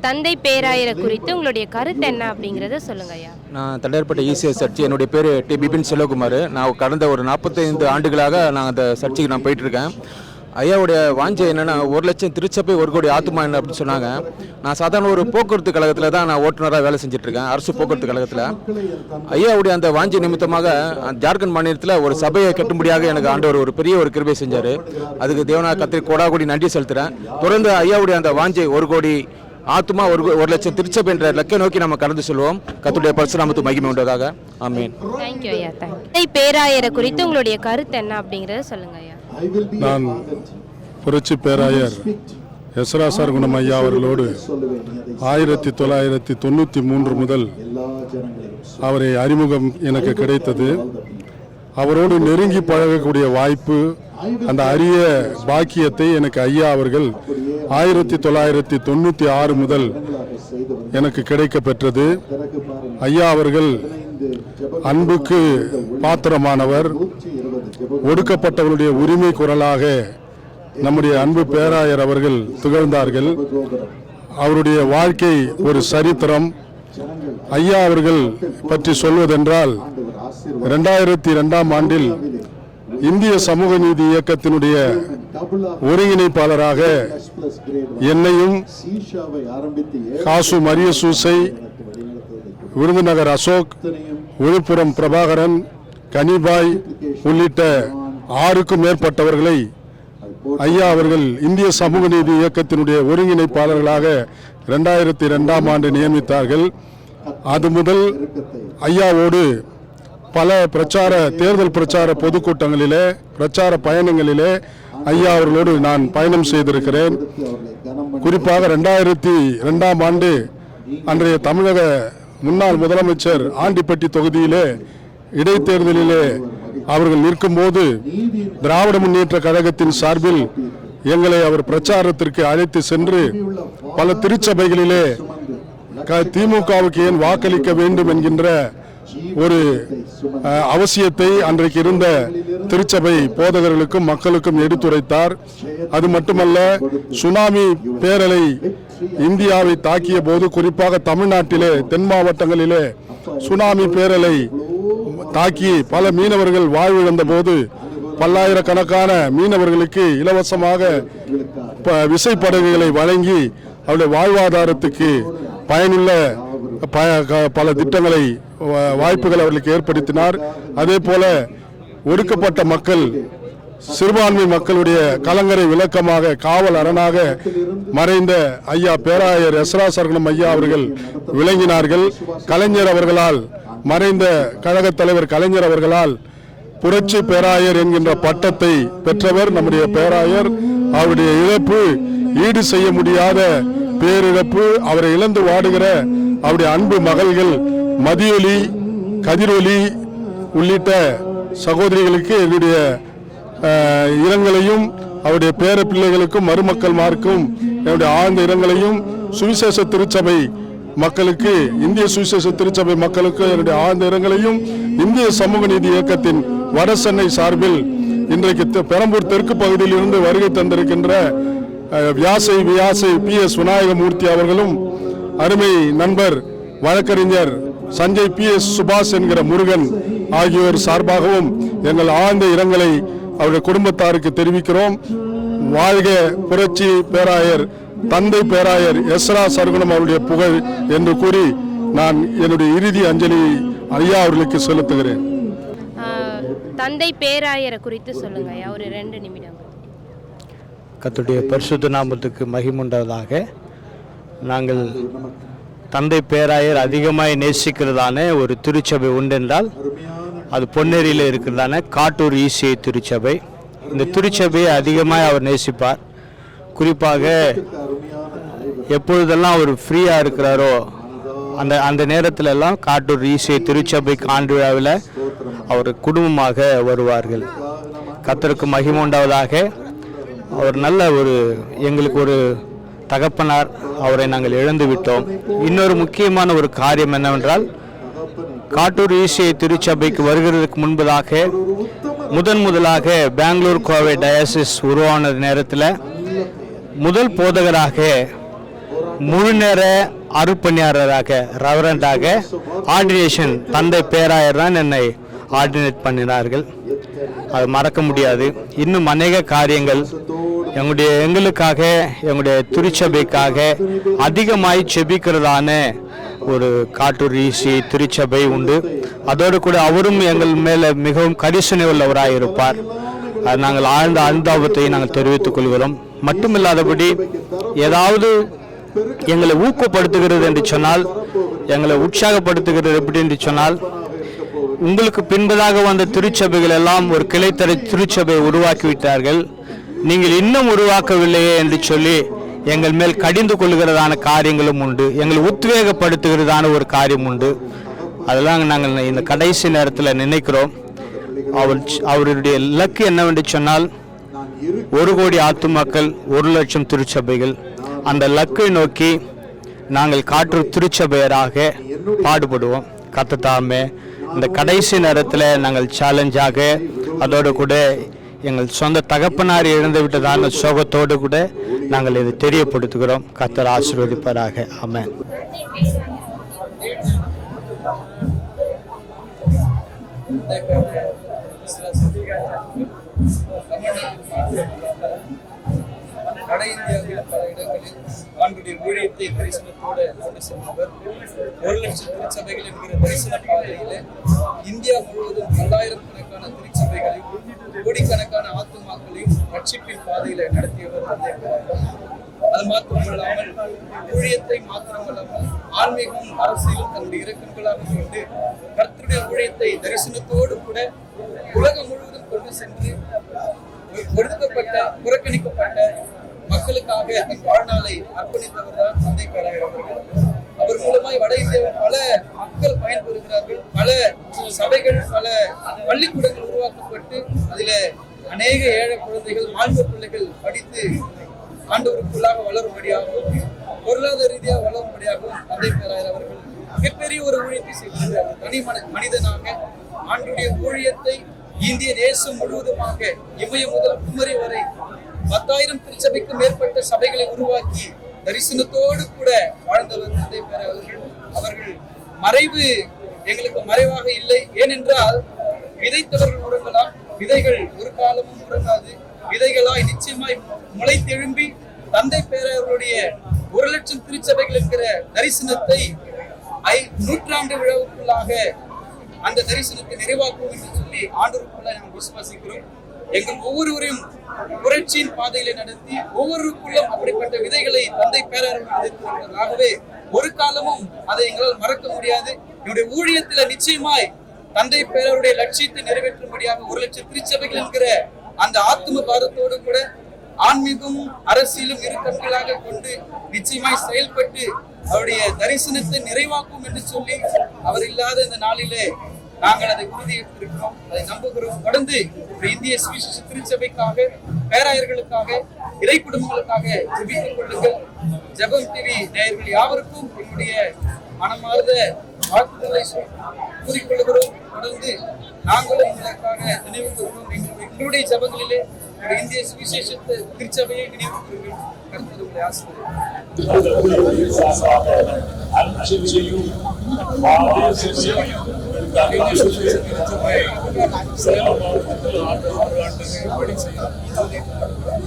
தந்தை பேராயரை குறித்து உங்களுடைய கருத்து என்ன அப்படிங்கிறத சொல்லுங்க ஐயா. நான் தண்டையார்பேட்டை இசிஎஸ் சர்ச்சு, என்னுடைய பேர் டி பிபின் செல்வகுமார். நான் கடந்த ஒரு 45 ஆண்டுகளாக நான் அந்த சர்ச்சுக்கு நான் போயிட்டுருக்கேன். ஐயாவுடைய வாஞ்சை என்னென்னா 1 லட்சம் திருச்சபை 1 கோடி ஆத்துமா என்ன அப்படின்னு சொன்னாங்க. நான் சாதாரண ஒரு போக்குவரத்து கழகத்தில் தான் நான் ஓட்டுநராக வேலை செஞ்சுட்ருக்கேன், அரசு போக்குவரத்து கழகத்தில். ஐயாவுடைய அந்த வாஞ்சை நிமித்தமாக ஜார்க்கண்ட் மாநிலத்தில் ஒரு சபையை கட்டும்படியாக எனக்கு ஆண்டவர் ஒரு பெரிய ஒரு கிருபை செஞ்சார். அதுக்கு தேவனா கத்திரி கோடாகோடி நன்றி செலுத்துகிறேன். தொடர்ந்து ஐயாவுடைய அந்த வாஞ்சை 1 கோடி ஆத்துமா 1 லட்சம் திருச்சபை என்ற இலக்கை நோக்கி நம்ம கடந்து சொல்லுவோம். கர்த்தருடைய பரிசுநாமத்துக்கு மகிமை உண்டதாக. ஆமென். தேங்க்யூ ஐயா. தந்தை பேராயரை குறித்து உங்களுடைய கருத்து என்ன அப்படிங்கிறத சொல்லுங்க ஐயா. நான் புரட்சி பேராயர் எஸ்ரா சர்க்குணம் ஐயா அவர்களோடு 1993 முதல் அவரை அறிமுகம் எனக்கு கிடைத்தது. அவரோடு நெருங்கி பழகக்கூடிய வாய்ப்பு, அந்த அரிய பாக்கியத்தை எனக்கு ஐயா அவர்கள் 1996 முதல் எனக்கு கிடைக்க பெற்றது. ஐயா அவர்கள் அன்புக்கு பாத்திரமானவர். ஒடுக்கப்பட்டவருடைய உரிமை குரலாக நம்முடைய அன்பு பேராயர் அவர்கள் திகழ்ந்தார்கள். அவருடைய வாழ்க்கை ஒரு சரித்திரம். ஐயா அவர்கள் பற்றி சொல்வதென்றால் 2002ஆம் ஆண்டில் இந்திய சமூக நீதி இயக்கத்தினுடைய ஒருங்கிணைப்பாளராக என்னையும் காசு மரியசூசை, விருதுநகர் அசோக், விழுப்புரம் பிரபாகரன், கனிபாய் உள்ளிட்ட 6க்கும் மேற்பட்டவர்களை ஐயா அவர்கள் இந்திய சமூக நீதி இயக்கத்தினுடைய ஒருங்கிணைப்பாளர்களாக 2002ஆம் ஆண்டு நியமித்தார்கள். அது முதல் ஐயாவோடு பல தேர்தல் பிரச்சார பொதுக்கூட்டங்களிலே, பிரச்சார பயணங்களிலே ஐயா அவர்களோடு நான் பயணம் செய்திருக்கிறேன். குறிப்பாக 2002ஆம் ஆண்டு அன்றைய தமிழக முன்னாள் முதலமைச்சர் ஆண்டிப்பட்டி தொகுதியிலே இடைத்தேர்தலிலே அவர்கள் நிற்கும்போது திராவிட முன்னேற்ற கழகத்தின் சார்பில் எங்களை அவர் பிரச்சாரத்திற்கு அழைத்து சென்று பல திருச்சபைகளிலே திமுகவுக்கு ஏன் வாக்களிக்க வேண்டும் என்கின்ற ஒரு அவசியத்தை அன்றைக்கு இருந்த திருச்சபை போதகர்களுக்கும் மக்களுக்கும் எடுத்துரைத்தார். அது மட்டுமல்ல, சுனாமி பேரலை இந்தியாவை தாக்கிய போது, குறிப்பாக தமிழ்நாட்டிலே தென் மாவட்டங்களிலே சுனாமி பேரலை தாக்கி பல மீனவர்கள் வாழ்விழந்த போது பல்லாயிரக்கணக்கான மீனவர்களுக்கு இலவசமாக விசைப்படகுகளை வழங்கி அவருடைய வாழ்வாதாரத்துக்கு பயனுள்ள பல திட்டங்களை, வாய்ப்புகள் அவர்களுக்கு ஏற்படுத்தினார். அதே போல ஒடுக்கப்பட்ட மக்கள், சிறுபான்மை மக்களுடைய கலங்கரை விளக்கமாக, காவல் அரணாக மறைந்த ஐயா பேராயர் எஸ்ரா சர்க்குணம் ஐயா அவர்கள் விளங்கினார்கள். கலைஞர் அவர்களால், மறைந்த கழக தலைவர் கலைஞர் அவர்களால் புரட்சி பேராயர் என்கின்ற பட்டத்தை பெற்றவர் நம்முடைய பேராயர். அவருடைய இழப்பு ஈடு செய்ய முடியாத பேரிழப்பு. அவரை இழந்து வாடுகிற அவருடைய அன்பு மகள்கள் மதியொலி, கதிரொலி உள்ளிட்ட சகோதரிகளுக்கு என்னுடைய இரங்கலையும், அவருடைய பேர பிள்ளைகளுக்கும் மருமக்கள்மாருக்கும் என்னுடைய ஆழ்ந்த இரங்கலையும், சுவிசேஷ திருச்சபை மக்களுக்கு, இந்திய சுவிசேஷ திருச்சபை மக்களுக்கு என்னுடைய ஆழ்ந்த இரங்கலையும், இந்திய சமூக நீதி இயக்கத்தின் வடசென்னை சார்பில் இன்றைக்கு பெரம்பூர் தெற்கு பகுதியில் இருந்து வருகை தந்திருக்கின்ற வியாசை PS விநாயகமூர்த்தி அவர்களும், அருமை நண்பர் வழக்கறிஞர் சஞ்சய் PS சுபாஷ் என்கிற முருகன் ஆகியோர் சார்பாகவும் எங்கள் ஆழ்ந்த இரங்கலை அவருடைய குடும்பத்தாருக்கு தெரிவிக்கிறோம். வாழ்க புரட்சி பேராயர் தந்தை பேராயர் எஸ்ரா சர்க்குணம் அவருடைய புகழ் என்று கூறி நான் என்னுடைய இறுதி அஞ்சலி ஐயா அவர்களுக்கு செலுத்துகிறேன். தந்தை பேராயரை குறித்து சொல்லுங்க ஐயா, ஒரு 2 நிமிடம். கர்த்தருடைய பரிசுத்த நாமத்துக்கு மகிமுண்டதாக. நாங்கள் தந்தை பேராயர் அதிகமாய் நேசிக்கிறதான ஒரு திருச்சபை உண்டென்றால் அது பொன்னேரியில் இருக்கிறதான காட்டூர் ECI திருச்சபை. இந்த திருச்சபையை அதிகமாக அவர் நேசிப்பார். குறிப்பாக எப்பொழுதெல்லாம் அவர் ஃப்ரீயாக இருக்கிறாரோ அந்த நேரத்தில் எல்லாம் காட்டூர் ECI திருச்சபை ஆண்டு விழாவில் அவர் குடும்பமாக வருவார்கள். கர்த்தருக்கு மகிமை உண்டாவதாக. அவர் நல்ல எங்களுக்கு ஒரு தகப்பனார், அவரை நாங்கள் இழந்து விட்டோம். இன்னொரு முக்கியமான ஒரு காரியம் என்னவென்றால், காட்டூர் ஈசிஐ திருச்சபைக்கு வருகிறதுக்கு முன்பதாக முதலாக பெங்களூர் கோவை டயாசிஸ் உருவான நேரத்தில் முதல் போதகராக முழு நேர அருப்பணியாளராக ரெவரண்டாக ஆர்டினேஷன் தந்தை பேராயர் தான் என்னை ஆர்டினேட் பண்ணினார்கள். அது மறக்க முடியாது. இன்னும் அநேக காரியங்கள் எங்களுக்காக எங்களுடைய திருச்சபைக்காக அதிகமாய் செபிக்கிறதான ஒரு காட்டூர் ஈசி திருச்சபை உண்டு. அதோடு கூட அவரும் எங்கள் மேலே மிகவும் கரிசனை உள்ளவராக இருப்பார். நாங்கள் ஆழ்ந்த அனுதாபத்தை நாங்கள் தெரிவித்துக் கொள்கிறோம். மட்டுமில்லாதபடி ஏதாவது எங்களை ஊக்கப்படுத்துகிறது என்று சொன்னால், எங்களை உற்சாகப்படுத்துகிறது எப்படி என்று சொன்னால், உங்களுக்கு பின்பதாக வந்த திருச்சபைகள் எல்லாம் ஒரு கிளைத்தர திருச்சபை உருவாக்கிவிட்டார்கள், நீங்கள் இன்னும் உருவாக்கவில்லையே என்று சொல்லி எங்கள் மேல் கடிந்து கொள்கிறதான காரியங்களும் உண்டு. எங்களை உத்வேகப்படுத்துகிறதான ஒரு காரியம் உண்டு. அதெல்லாம் நாங்கள் இந்த கடைசி நேரத்தில் நினைக்கிறோம். அவருடைய இலக்கு என்னவென்று சொன்னால், 1 கோடி ஆத்துமாக்கள், 1 லட்சம் திருச்சபைகள். அந்த இலக்கை நோக்கி நாங்கள் காட்டூர் திருச்சபையராக பாடுபடுவோம். கர்த்தர் இந்த கடைசி நேரத்தில் நாங்கள் சேலஞ்சாக, அதோடு கூட எங்கள் சொந்த தகப்பனார் இழந்து விட்டதான சோகத்தோடு கூட நாங்கள் இதை தெரியப்படுத்துகிறோம். கர்த்தர் ஆசீர்வதிப்பாராக. ஆமென். வட இந்தியாவில் பல இடங்களில் ஆண்டுடைய ஊழியத்தை தரிசனத்தோடு கொண்டு சென்றவர். 1 லட்சம் திருச்சபைகள் என்கிற தரிசன பாதையில இந்தியா முழுவதும் 1000கணக்கான திருச்சபைகளையும் கோடிக்கணக்கான ஆத்துமாக்களையும் ரட்சிப்பின் பாதையில நடத்தியவர் தந்தை பேராயர். அது மாத்திரமல்லாமல் ஊழியத்தை மாத்திரமல்லாமல் ஆன்மீகம் அரசியலும் தன்னுடைய இறக்கங்களாக கொண்டு கர்த்தருடைய ஊழியத்தை தரிசனத்தோடு கூட உலகம் முழுவதும் கொண்டு சென்று ஒடுக்கப்பட்ட, புறக்கணிக்கப்பட்ட மக்களுக்காக தன் வாழ்நாளை அர்ப்பணித்தவர் தான் தந்தை பேராயர் அவர்கள். அவர் மூலமாய் வட இந்தியாவில் பல மக்கள் பயன்பெறுகிறார்கள். பல சபைகள், பல பள்ளிக்கூடங்கள் உருவாக்கப்பட்டு அதில அநேக ஏழை குழந்தைகள், மாண்பு பிள்ளைகள் படித்து ஆண்டவருக்குள்ளாக வளரும்படியாகவும் பொருளாதார ரீதியாக வளரும்படியாகவும் தந்தை பேராயர் அவர்கள் மிகப்பெரிய ஒரு ஊழியத்தை செய்திருக்கிறார்கள். தனி மனிதனாக ஆண்டுடைய ஊழியத்தை இந்திய தேசம் முழுவதுமாக இமயம் முதல் குமரி வரை 10,000 திருச்சபைக்கும் மேற்பட்ட சபைகளை உருவாக்கி தரிசனத்தோடு கூட வாழ்ந்தவர் தந்தை பேராயர் அவர்கள். மறைவு எங்களுக்கு மறைவாக இல்லை. ஏனென்றால் விதைத்தவர்கள் உறங்கலாம், விதைகள் ஒரு காலமும் உறங்காது. விதைகளாய் நிச்சயமாய் முளைத்தெழும்பி தந்தை பேராயர்களுடைய 1 லட்சம் திருச்சபைகள் என்கிற தரிசனத்தை 100ஆண்டு விழாவுக்குள்ளாக அந்த தரிசனத்தை நிறைவாக்கும் என்று சொல்லி ஆண்டவருக்குள்ள நாங்கள் விசுவாசிக்கிறோம். எங்கள் ஒவ்வொருவரையும் புரட்சியின் பாதையில நடத்தி ஒவ்வொருக்குள்ளும் அப்படிப்பட்ட விதைகளை தந்தை பேராயர்கள் விதைத்திருக்கிறார்களாகவே ஒரு காலமும் அதை எங்களால் மறக்க முடியாது. என்னுடைய ஊழியத்துல நிச்சயமாய் தந்தை பேராயருடைய லட்சியத்தை நிறைவேற்றும்படியாக 1 லட்சம் திருச்சபைகள் என்கிற அந்த ஆத்ம பாரத்தோடு கூட ஆன்மீகமும் அரசியலும் இரு கண்களாக கொண்டு நிச்சயமாய் செயல்பட்டு அவருடைய தரிசனத்தை நிறைவாக்கும் என்று சொல்லி அவர் இல்லாத இந்த நாளிலே நாங்கள் அதை உறுதியேற்றிருக்கிறோம், அதை நம்புகிறோம். தொடர்ந்து இந்திய சுவிசேஷ திருச்சபைக்காக, பேராயர்களுக்காக, இறை குடும்பங்களுக்காக ஜெபித்துக் கொள்ளுங்கள். ஜெபம் டிவி நேயர்கள் யாவருக்கும் என்னுடைய மனமார்ந்த வாழ்த்துக்களை கூறிக்கொள்கிறோம். தொடர்ந்து நாங்களும் உங்களுக்காக நினைவு கூறுகிறோம். எங்களுடைய ஜெபங்களிலே இந்திய சுவிசேஷ திருச்சபையை நினைவு கூறுகிறோம். கர்த்தர் உங்களை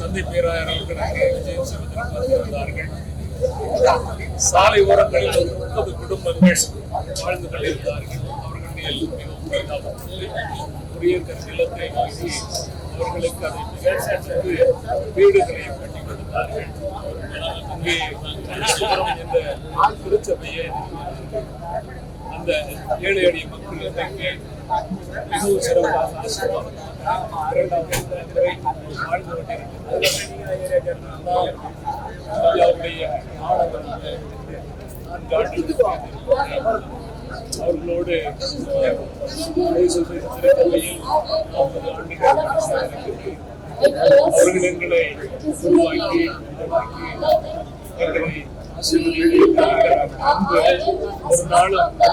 தந்தை பேராயர் விஜயம் செய்வதற்காக சாலை ஓரங்களில் 30 குடும்பங்கள் வாழ்ந்து கொண்டிருந்தார்கள். அவர்களுடைய குடியிருக்கிற நிலத்தை வாங்கி அவர்களுக்கு அதை நிகழ்ச்சி வீடுகளை கட்டி கொடுத்தார்கள். இங்கே என்ற திருச்சபையை அந்த ஏழை எளிய மக்களுக்கு மிகவும் சிறப்பாக வாழ்ந்து கொண்டிருக்கிறது. அவர்களோடு 50 ஆண்டுகள் அவர்கள் எங்களை உருவாக்கி எங்களை அன்பு ஒரு நாளும் அதே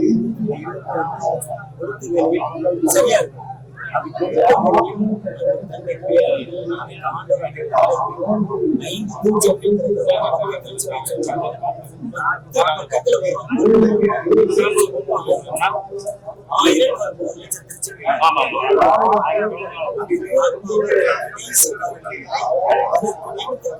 மாதிரி சரியா இருக்கும். அதே நம்மளோடு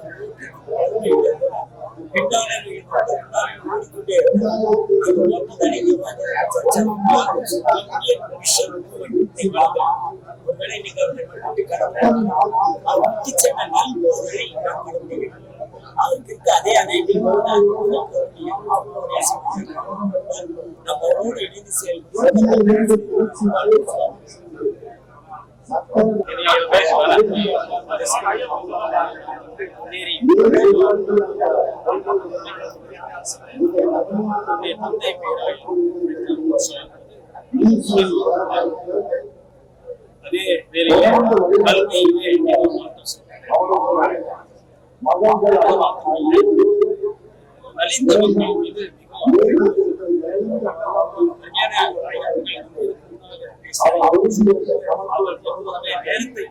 இணைந்து தந்தை அதே வேலையில கல்வியிலே நலிந்தவர்கள் மீது நேரத்தை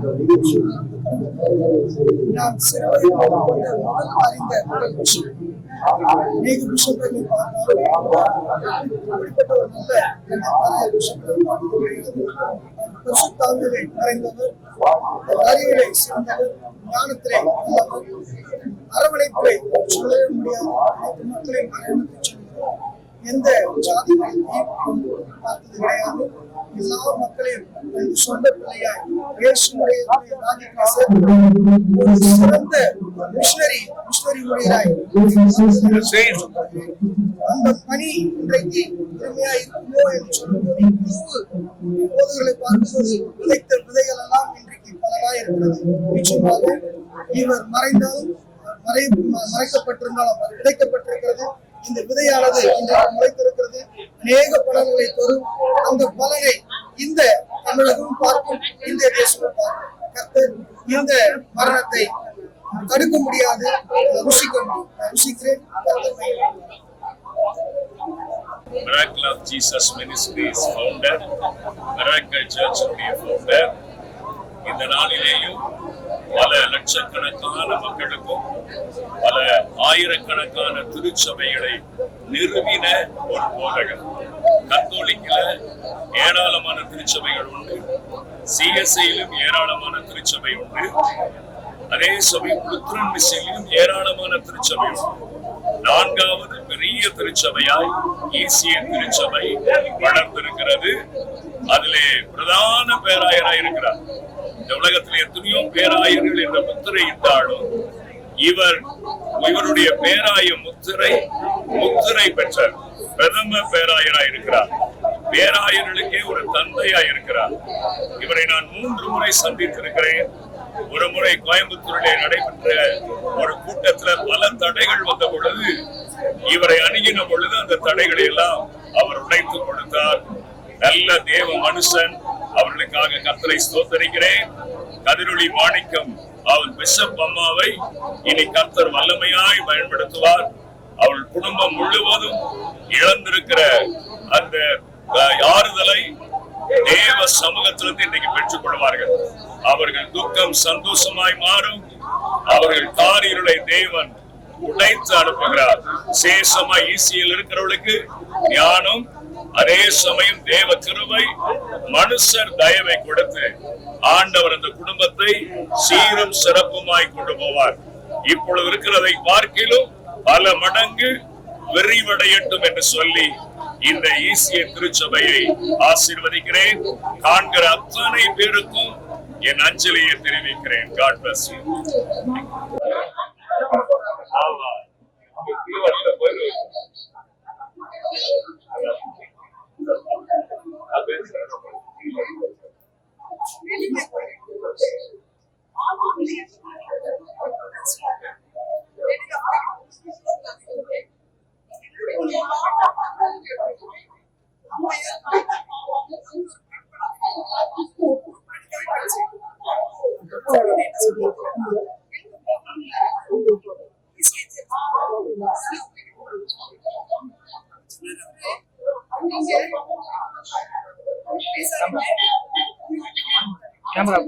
மிக சிறப்பாக நாம் சிறுவரை அறிந்த முதல் விஷயம் அநேக விஷயங்களை அப்படிப்பட்ட ஒரு நல்ல விஷயங்களை பரிசுத்தாவிலே நிறைந்தவர், அறிவிலே சிறந்தவர், ஞானத்திலே நல்லவர், அரவணைப்பிலே சொல்லவே முடியாத அனைத்து மக்களையும் அரவணைத்து சொல்கிறார். எந்த ஜாதிகளையும் பார்த்தது கிடையாது. எல்லா மக்களையும் சொந்த பிள்ளையாய் இயேசுவுடைய ஒரு சிறந்த மிஷனரி ஊழியராய் அந்த பணி இன்றைக்கு பெருமையா இருக்குமோ என்று சொல்லும்போது போதுகளை பார்க்கும்போது விதைத்த விதைகள் எல்லாம் இன்றைக்கு பலராய் இருக்கிறது. நிச்சயமாக இவர் மறைந்தாலும் மறைக்கப்பட்டிருந்தாலும் அவர் விதைக்கப்பட்டிருக்கிறது. இந்த விதையானது இன்றைக்கு முளைத்திருக்கிறது. அநேக பலன்களை தரும். அந்த பலனை இந்த தமிழகம் பார்க்கும், இந்திய தேசமும் பார்க்கும். கர்த்தர் இந்த மரணத்தை தடுக்க முடியாது, ருசிக்க முடியும். ருசிக்கிறேன். Miracle of Jesus Ministries founder, Miracle Church founder, இந்த நாளிலேயும் பல லட்சக்கணக்கான மக்களுக்கும் பல ஆயிரக்கணக்கான திருச்சபைகளை நிறுவின ஒரு போதகர். கத்தோலிக்கல ஏராளமான திருச்சபைகள் உண்டு, சிஎஸ்ஐயிலும் ஏராளமான திருச்சபை உண்டு, அதே சமயம் லுத்ரன் மிஷனிலும் ஏராளமான திருச்சபை உண்டு. நான்காவது பெரிய திருச்சபையாய் ஈசிய திருச்சபை வளர்ந்திருக்கிறது. அதிலே பிரதான பேராயராய் இருக்கிறார். இந்த உலகத்தில் எத்தனையோ பேராயர்கள் என்ற முத்திரை இட்டாலும் இவருடைய பேராய முத்திரை பெற்றார். பிரதம பேராயராய் இருக்கிறார். பேராயர்களுக்கே ஒரு தந்தையாய் இருக்கிறார். இவரை நான் 3 முறை சந்தித்திருக்கிறேன். ஒரு முறை கோயம்புத்தூரிலே நடைபெற்ற ஒரு கூட்டத்தில் பல தடைகள் வந்த பொழுது இவரை அணுகின பொழுது அந்த தடைகளை எல்லாம் அவர் உடைத்து கொடுத்தார். நல்ல தேவ மனுஷன். அவர்களுக்காக கர்த்தரை ஸ்தோத்தரிக்கிறேன். கதிரொளி மாணிக்கம் அவள் பிஷப் அம்மாவை இனி கர்த்தர் வல்லமையாய் பயன்படுத்துவார். அவள் குடும்பம் முழுவதும் இழந்திருக்கிற அந்த ஆறுதலை தேவ சமூகத்திலிருந்து இன்னைக்கு பெற்றுக் கொள்வார்கள். அவர்கள் துக்கம் சந்தோஷமாய் மாறும். அவர்கள் காரிருளை தேவன் உடைத்து அனுப்புகிறார். சேஷமாய் ஈசியில் இருக்கிறவர்களுக்கு ஞானம், அதே சமயம் தேவ கிருபை, மனுஷர் தயவை கொடுத்து ஆண்டவர் அந்த குடும்பத்தை சீரும் சிறப்புமாய் கொண்டு போவார். இப்பொழுது இருக்கிறதை பார்க்கிலும் பல மடங்கு விரிவடையட்டும் என்று சொல்லி இந்த ஈசிய திருச்சபையை ஆசீர்வதிக்கிறேன். காண்கிற அத்தனை பேருக்கும் என் அஞ்சலியை தெரிவிக்கிறேன். God bless you. Camera.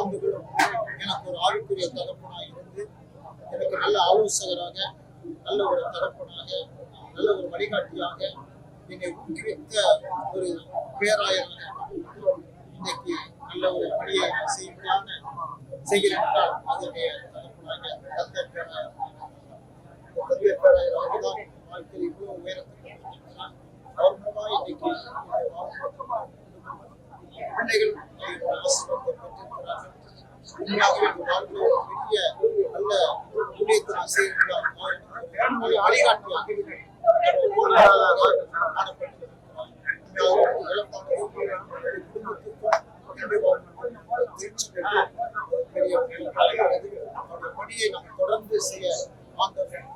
எனக்கு ஒரு ஆவிக்குரிய தகப்பனாக இருந்து எனக்கு நல்ல ஆலோசகராக, நல்ல ஒரு தகப்பனாக, நல்ல ஒரு வழிகாட்டியாக என்னை ஊக்குவித்த ஒரு பேராயராக இன்னைக்கு நல்ல ஒரு பணியை செய்கிறேன் என்றால் அதனுடைய தகப்பனாக தந்தை பேராயராக தான் வாழ்க்கையில் இவ்வளவு உயரத்துக்கு அவர் மூலமாக இன்னைக்கு பிள்ளைகள் ஆசீர்வாதத்தை பெற்றிருக்கிறார்கள். உண்மையாகவே இந்த வாழ்க்கையில் ஒரு பெரிய நல்ல ஊழியத்தை நான் செய்திருக்கிறார். வழிகாட்டியாக பணியை நாம் தொடர்ந்து செய்ய ஆண்டவர்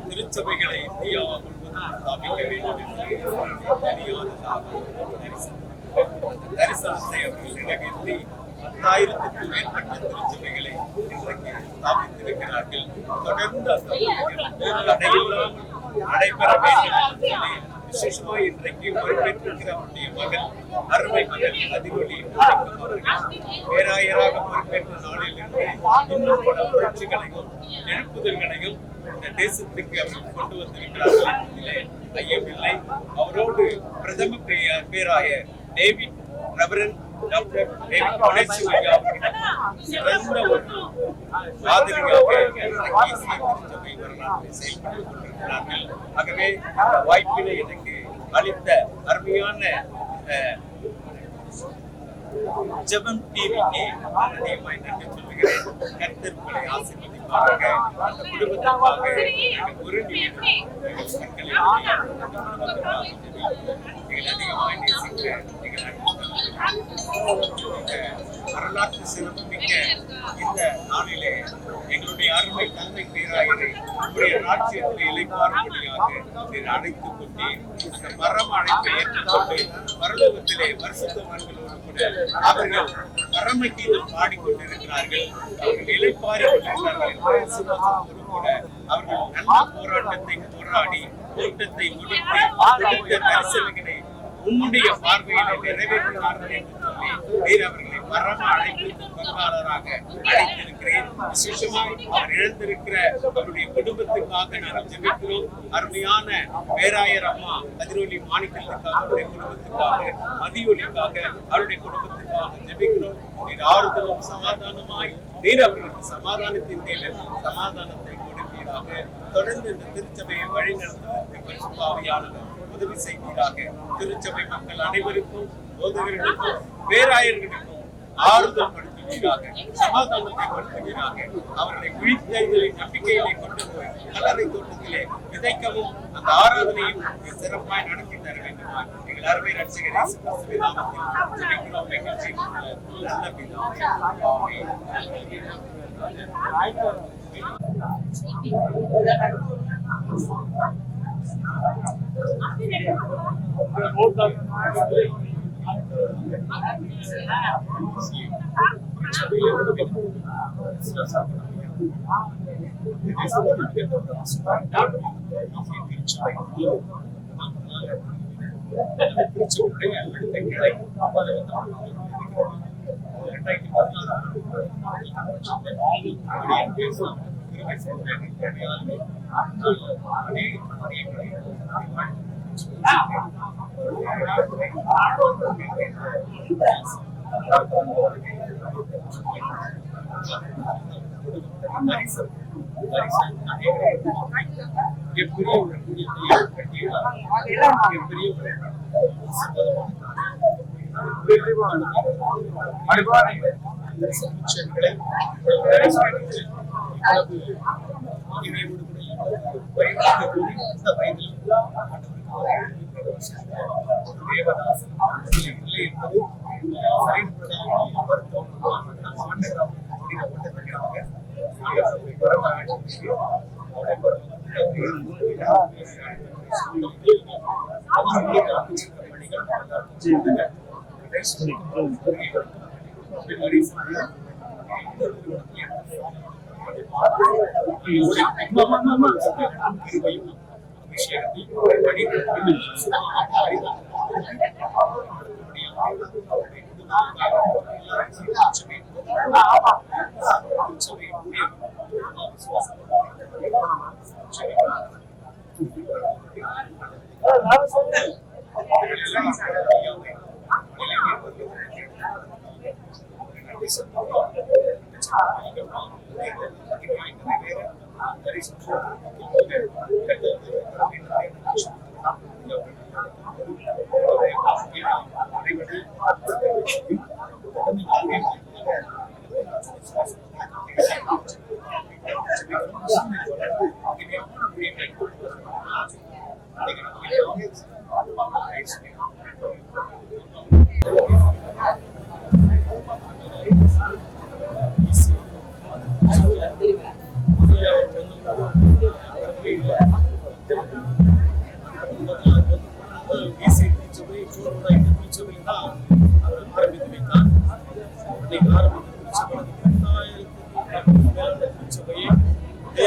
திருச்சபைகளை இந்தியாவில் ஸ்தாபிக்க வேண்டும் தரிசனத்தை அவர்கள் நிறைவேற்றி 10,000க்கும் மேற்பட்ட திருச்சபைகளை இன்றைக்கு ஸ்தாபித்திருக்கிறார்கள். இருக்கிறார்கள். தொடர்ந்து அந்த தடையில்லாமல் நடைபெற வேண்டும் என்று விசேஷமாக இன்றைக்கு பொறுப்பேற்றிருக்கிற அவருடைய மகன், அருமை மகன் அதிரொலி அவர்கள் பேராயராக பொறுப்பேற்ற நாளிலிருந்து இன்னும் பல புரட்சிகளையும் எழுப்புதல்களையும் இந்த தேசத்துக்கு அவர்கள் கொண்டு வந்திருக்கிறார்கள் என்பதிலே ஐயமில்லை. அவரோடு பிரதம பேராயர் டேவிட் ரெவரண்ட் டாக்டர் டேவிட் கொனேசியா அவர்கள் சிறந்த ஒரு மாதிரியாக திருச்சபை வரலாற்றை செயல்பட்டுக் கொண்டிருக்கிறார்கள். ஆகவே இந்த வாய்ப்பினை எனக்கு அளித்த அருமையான ஜெபம் டிவிக்கு அதிகமாய் நன்றி சொல்லுகிறேன். கர்த்தர் உங்களை ஆசீர்வதிப்பாராக. அந்த குடும்பத்திற்காக ஒரு நிமிடம் அதிகமாய் நேசிக்கிற வரலாற்று சிறப்புமிக்க இந்த நாளிலே எங்களுடைய அருமை தந்தை பேராயரை உங்களுடைய ராஜ்யத்தில் இலைப்பாறும்படியாக நீர் அழைத்துக் கொண்டீர். இந்த மரம் அழைப்பை ஏற்றுக்கொண்டு பரலோகத்திலே பரிசுத்தவான்களோடு கூட அவர்கள் பரம கீதம் பாடிக்கொண்டிருக்கிறார்கள். அவர்கள் இலைப்பாரி கொண்டிருக்கிறார்கள் என்ற விசுவாசத்தோடு கூட அவர்கள் நல்ல போராட்டத்தை போராடி கூட்டத்தை முடித்து தரிசனங்களை உம்முடைய பார்வையில நிறைவேற்றினார்கள் என்று சொல்லி நீர் அவர்களை பரம அழைப்பு பங்காளராக அழைத்திருக்கிறேன். விசேஷமாக அவர் இழந்திருக்கிற அவருடைய குடும்பத்துக்காக நாங்கள் ஜெபிக்கிறோம். அருமையான பேராயர் அம்மா அதிரொலி மாணிக்கத்துக்காக, அவருடைய குடும்பத்துக்காக, மதியொலிக்காக, அவருடைய குடும்பத்துக்காக ஜெபிக்கிறோம். நீர் ஆறுதலும் சமாதானமாய் நீர் அவர்களுக்கு சமாதானத்தின் மேல சமாதானத்தை கொடுப்பீராக. தொடர்ந்து இந்த திருச்சபையை வழிநடத்துவதற்கு பரிசுத்தாவியானவர் உதவி செய்வீராக. திருச்சபை மக்கள் அனைவருக்கும், போதகர்களுக்கும், பேராயர்களுக்கும் ஆறுதல் படுத்துவீராக, சமாதானத்தை படுத்துவீராக. அவர்களை விழித்தெழுதலை நம்பிக்கையிலே கொண்டு போய் கல்லறை தோட்டத்திலே விதைக்கவும் அந்த ஆராதனையும் சிறப்பாய் நடத்தி தர வேண்டுமா எங்கள் அருமை ரட்சகர் இயேசு கிறிஸ்துவின் நாமத்தில் ஜெபிக்கிறோம் எங்கள் ஜீவனுள்ள நல்ல பிதாவே.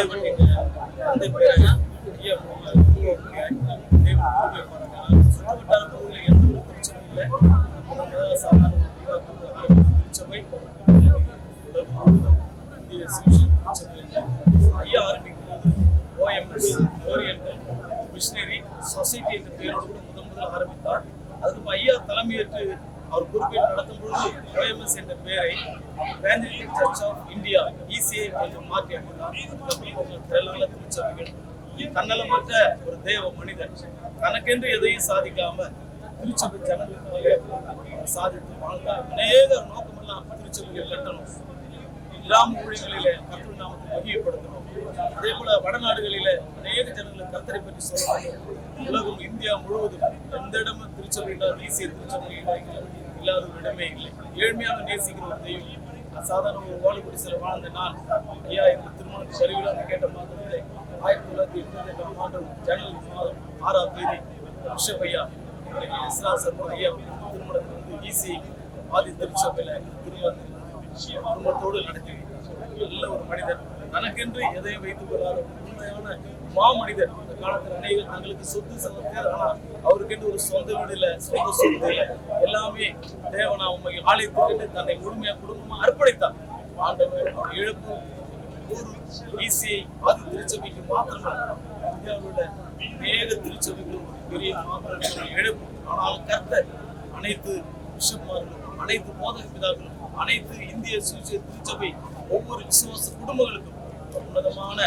தேவன் எங்க தந்தை பேராயர் ஐயா சுற்றுவட்டார பகுதியில் எந்த ஒரு பிரச்சனையும் இல்லை. சாதாரண திருச்சபை ஐயா ஆரம்பிக்கும்போது OMS ஓரியண்டல் மிஷனரி சொசைட்டி என்ற பெயரோடு கூட முதல் ஆரம்பித்தார். அதுக்கு ஐயா தலைமையேற்று அவர் பொறுப்பேற்று நடத்தும் பொழுது OMS என்ற பெயரை எவாஞ்சலிக் சர்ச் ஆஃப் இந்தியா ECI என்று மாற்றி அமைத்தார். திருச்சபைகள் தன்னலமற்ற ஒரு தேவ மனிதன் தனக்கென்று எதையும் சாதிக்காம திருச்சபை ஜனங்களுக்காக சாதித்து வாழ்ந்தார். அநேக நோக்கமெல்லாம் திருச்சபைகள் கட்டணும், கிராம ஊழியர்களிலே கர்த்தர் நாமத்தை மகிமைப்படுத்தணும். அதே போல வடநாடுகளிலே அநேக ஜனங்களுக்கு கர்த்தரை பற்றி சொல்லணும். உலகம் இந்தியா முழுவதும் எந்த இடமும் திருச்சபை ECI திருச்சபை இல்லாத ஒரு இடமே இல்லை. ஏழ்மையாக நேசிக்கிற ஒரு தெய்வம். சாதாரண ஒரு வாலிபடி சில வாழ்ந்த நான் ஐயா எங்கள் திருமணத்தை அறிவிழாக கேட்ட மாதத்திலே 1988 ஆண்டு ஜனவரி மாதம் 6ஆம் தேதி பிஷப் ஐயா எஸ்ரா சர்வன் ஐயா திருமணத்தை ECI ஆதி திருச்சபையில குடும்பத்தோடு நடத்தி நல்ல ஒரு மனிதர், தனக்கென்று எதையும் வைத்துக் கொள்ளாத உண்மையான மாமனிதர். இந்த காலத்தில் அநேகர் தங்களுக்கு சொத்து செல்வத்தேர், ஆனால் அவருக்கென்று ஒரு சொந்த வீடு இல்லை, சொந்த சொத்து இல்லை, எல்லாமே தேவனா உண்மை ஆலயத்துக்கு தன்னை முழுமையா குடும்பமா அர்ப்பணித்தார். ஆண்டவர் இழப்பு ECI ஆதி திருச்சபைக்கு மாத்திரமல்ல, இந்தியாவில் அநேக திருச்சபைகளும் பெரிய மாபெரும் இழப்பு. ஆனால் கர்த்தர் அனைத்து பிஷப்மார்களும், அனைத்து போதக பிதாக்களும், அனைத்து இந்திய திருச்சபை ஒவ்வொரு விசுவாச குடும்பங்களுக்கும் உன்னதமான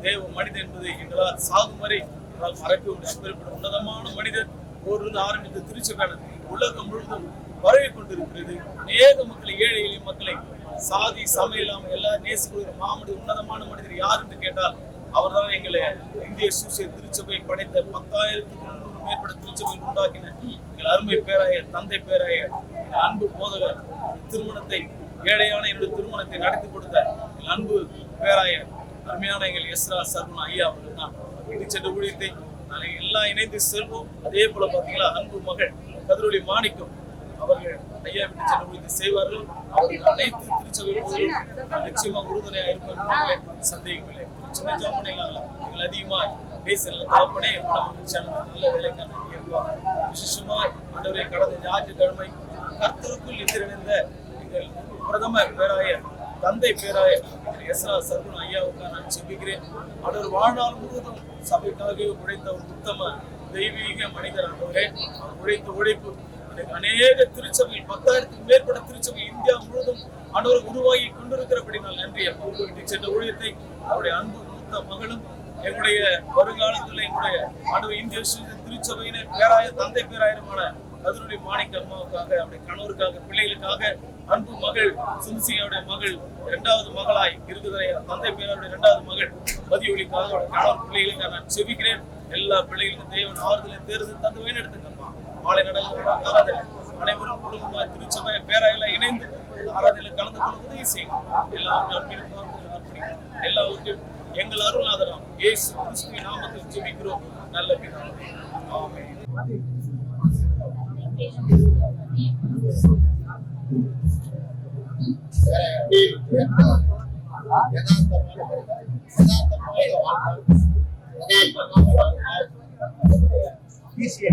தேவ மனிதன் என்பதை எங்களால் சாகும் வரை எங்களால் மறக்க முடியும். உன்னதமான மனிதர் ஒரு ஆரம்பித்த திருச்சபையானது உலகம் முழுவதும் பரவி கொண்டிருக்கிறது. அநேக மக்களை, ஏழை எளிய மக்களை சாதி சமயம் இல்லாமல் எல்லாரும் நேசிக்கிற மாமனிதர், உன்னதமான மனிதர் யார் என்று கேட்டால் அவர்தான் எங்களை இந்திய திருச்சபை படைத்த 10,000க்கும் மேற்பட்ட திருச்சபைகள் உண்டாக்கின எங்கள் அருமை பேராயர், தந்தை பேராயர், அன்பு போதகர், திருமணத்தை ஏழையான என்னுடைய திருமணத்தை நடத்தி கொடுத்த எங்கள் அன்பு பேராயர் அருமையான எங்கள் எஸ்ரா சர்வன் ஐயா அவர்கள் தான் இடி சென்ற ஊழியத்தை நாங்கள் எல்லாம் இணைந்து செல்வோம். அதே போல பார்த்தீங்களா அன்பு மகள் கதிரொலி மாணிக்கம் அவர்கள் ஐயா விட்டு சென்ற ஊழியத்தை செய்வார்கள். அவர்கள் அனைத்து திருச்சபைகளும் நிச்சயமாக உறுதுணையாக இருப்பார்கள், சந்தேகமில்லை. சின்ன ஜாமனைகளாக எங்கள் அதிகமாக பேசல தகப்பனே நல்ல வேலைக்கான விசேஷமா ஆண்டவரே கடந்த ஞாயிற்றுக்கிழமை கர்த்தருக்குள் நித்திரடைந்த எங்கள் பிரதம பேராயர், தந்தை பேராயர் எஸ்ரா சர்வன் ஐயாவுக்காக நான் செபிக்கிறேன். அவர் வாழ்நாள் முழுவதும் சபைக்காக உழைத்த ஒரு உத்தம தெய்வீக மனிதர். ஆண்டவரே உழைத்த உழைப்பு அநேக திருச்சபையில் 10,000க்கும் மேற்பட்ட திருச்சபை இந்தியா முழுவதும் ஆண்டவர் உருவாகி கொண்டிருக்கிறபடி நான் நன்றி சென்ற ஊழியத்தை அவருடைய அன்பு மூத்த மகளும் எங்களுடைய வருங்காலத்தில் எங்களுடைய ஆண்டவர் இந்திய திருச்சபையினர் பேராயர், தந்தை பேராயருமான கதிரொலி மாணிக்க அம்மாவுக்காக, அவருடைய கணவருக்காக, பிள்ளைகளுக்காக, அன்பு மகள் சுன்சியாவுடைய மகள் 2வது மகளாய் இருக்குதுடைய தந்தை பேராருடைய 2வது மகள் மதியொலிக்காக, அவருடைய கணவர் பிள்ளைகளுக்காக நான் செபிக்கிறேன். எல்லா பிள்ளைகளுக்கும் தேவன் ஆறுதலை தேர்ந்து தந்து வழிநடத்துங்கப்பா. மாலை நடக்கிற ஆராதனை அனைவரும் குடும்பமாக திருச்சபை பேராயெல்லாம் இணைந்து ஆராதனையில் கலந்து கொள்ள உதவி செய்யும். எல்லாருக்கும் எங்கள் அருள்நாதராம் இயேசு கிறிஸ்துவின் நாமத்தில் ஜெபிக்கிறோம் நல்ல பிதாவே. ஆமென். ECI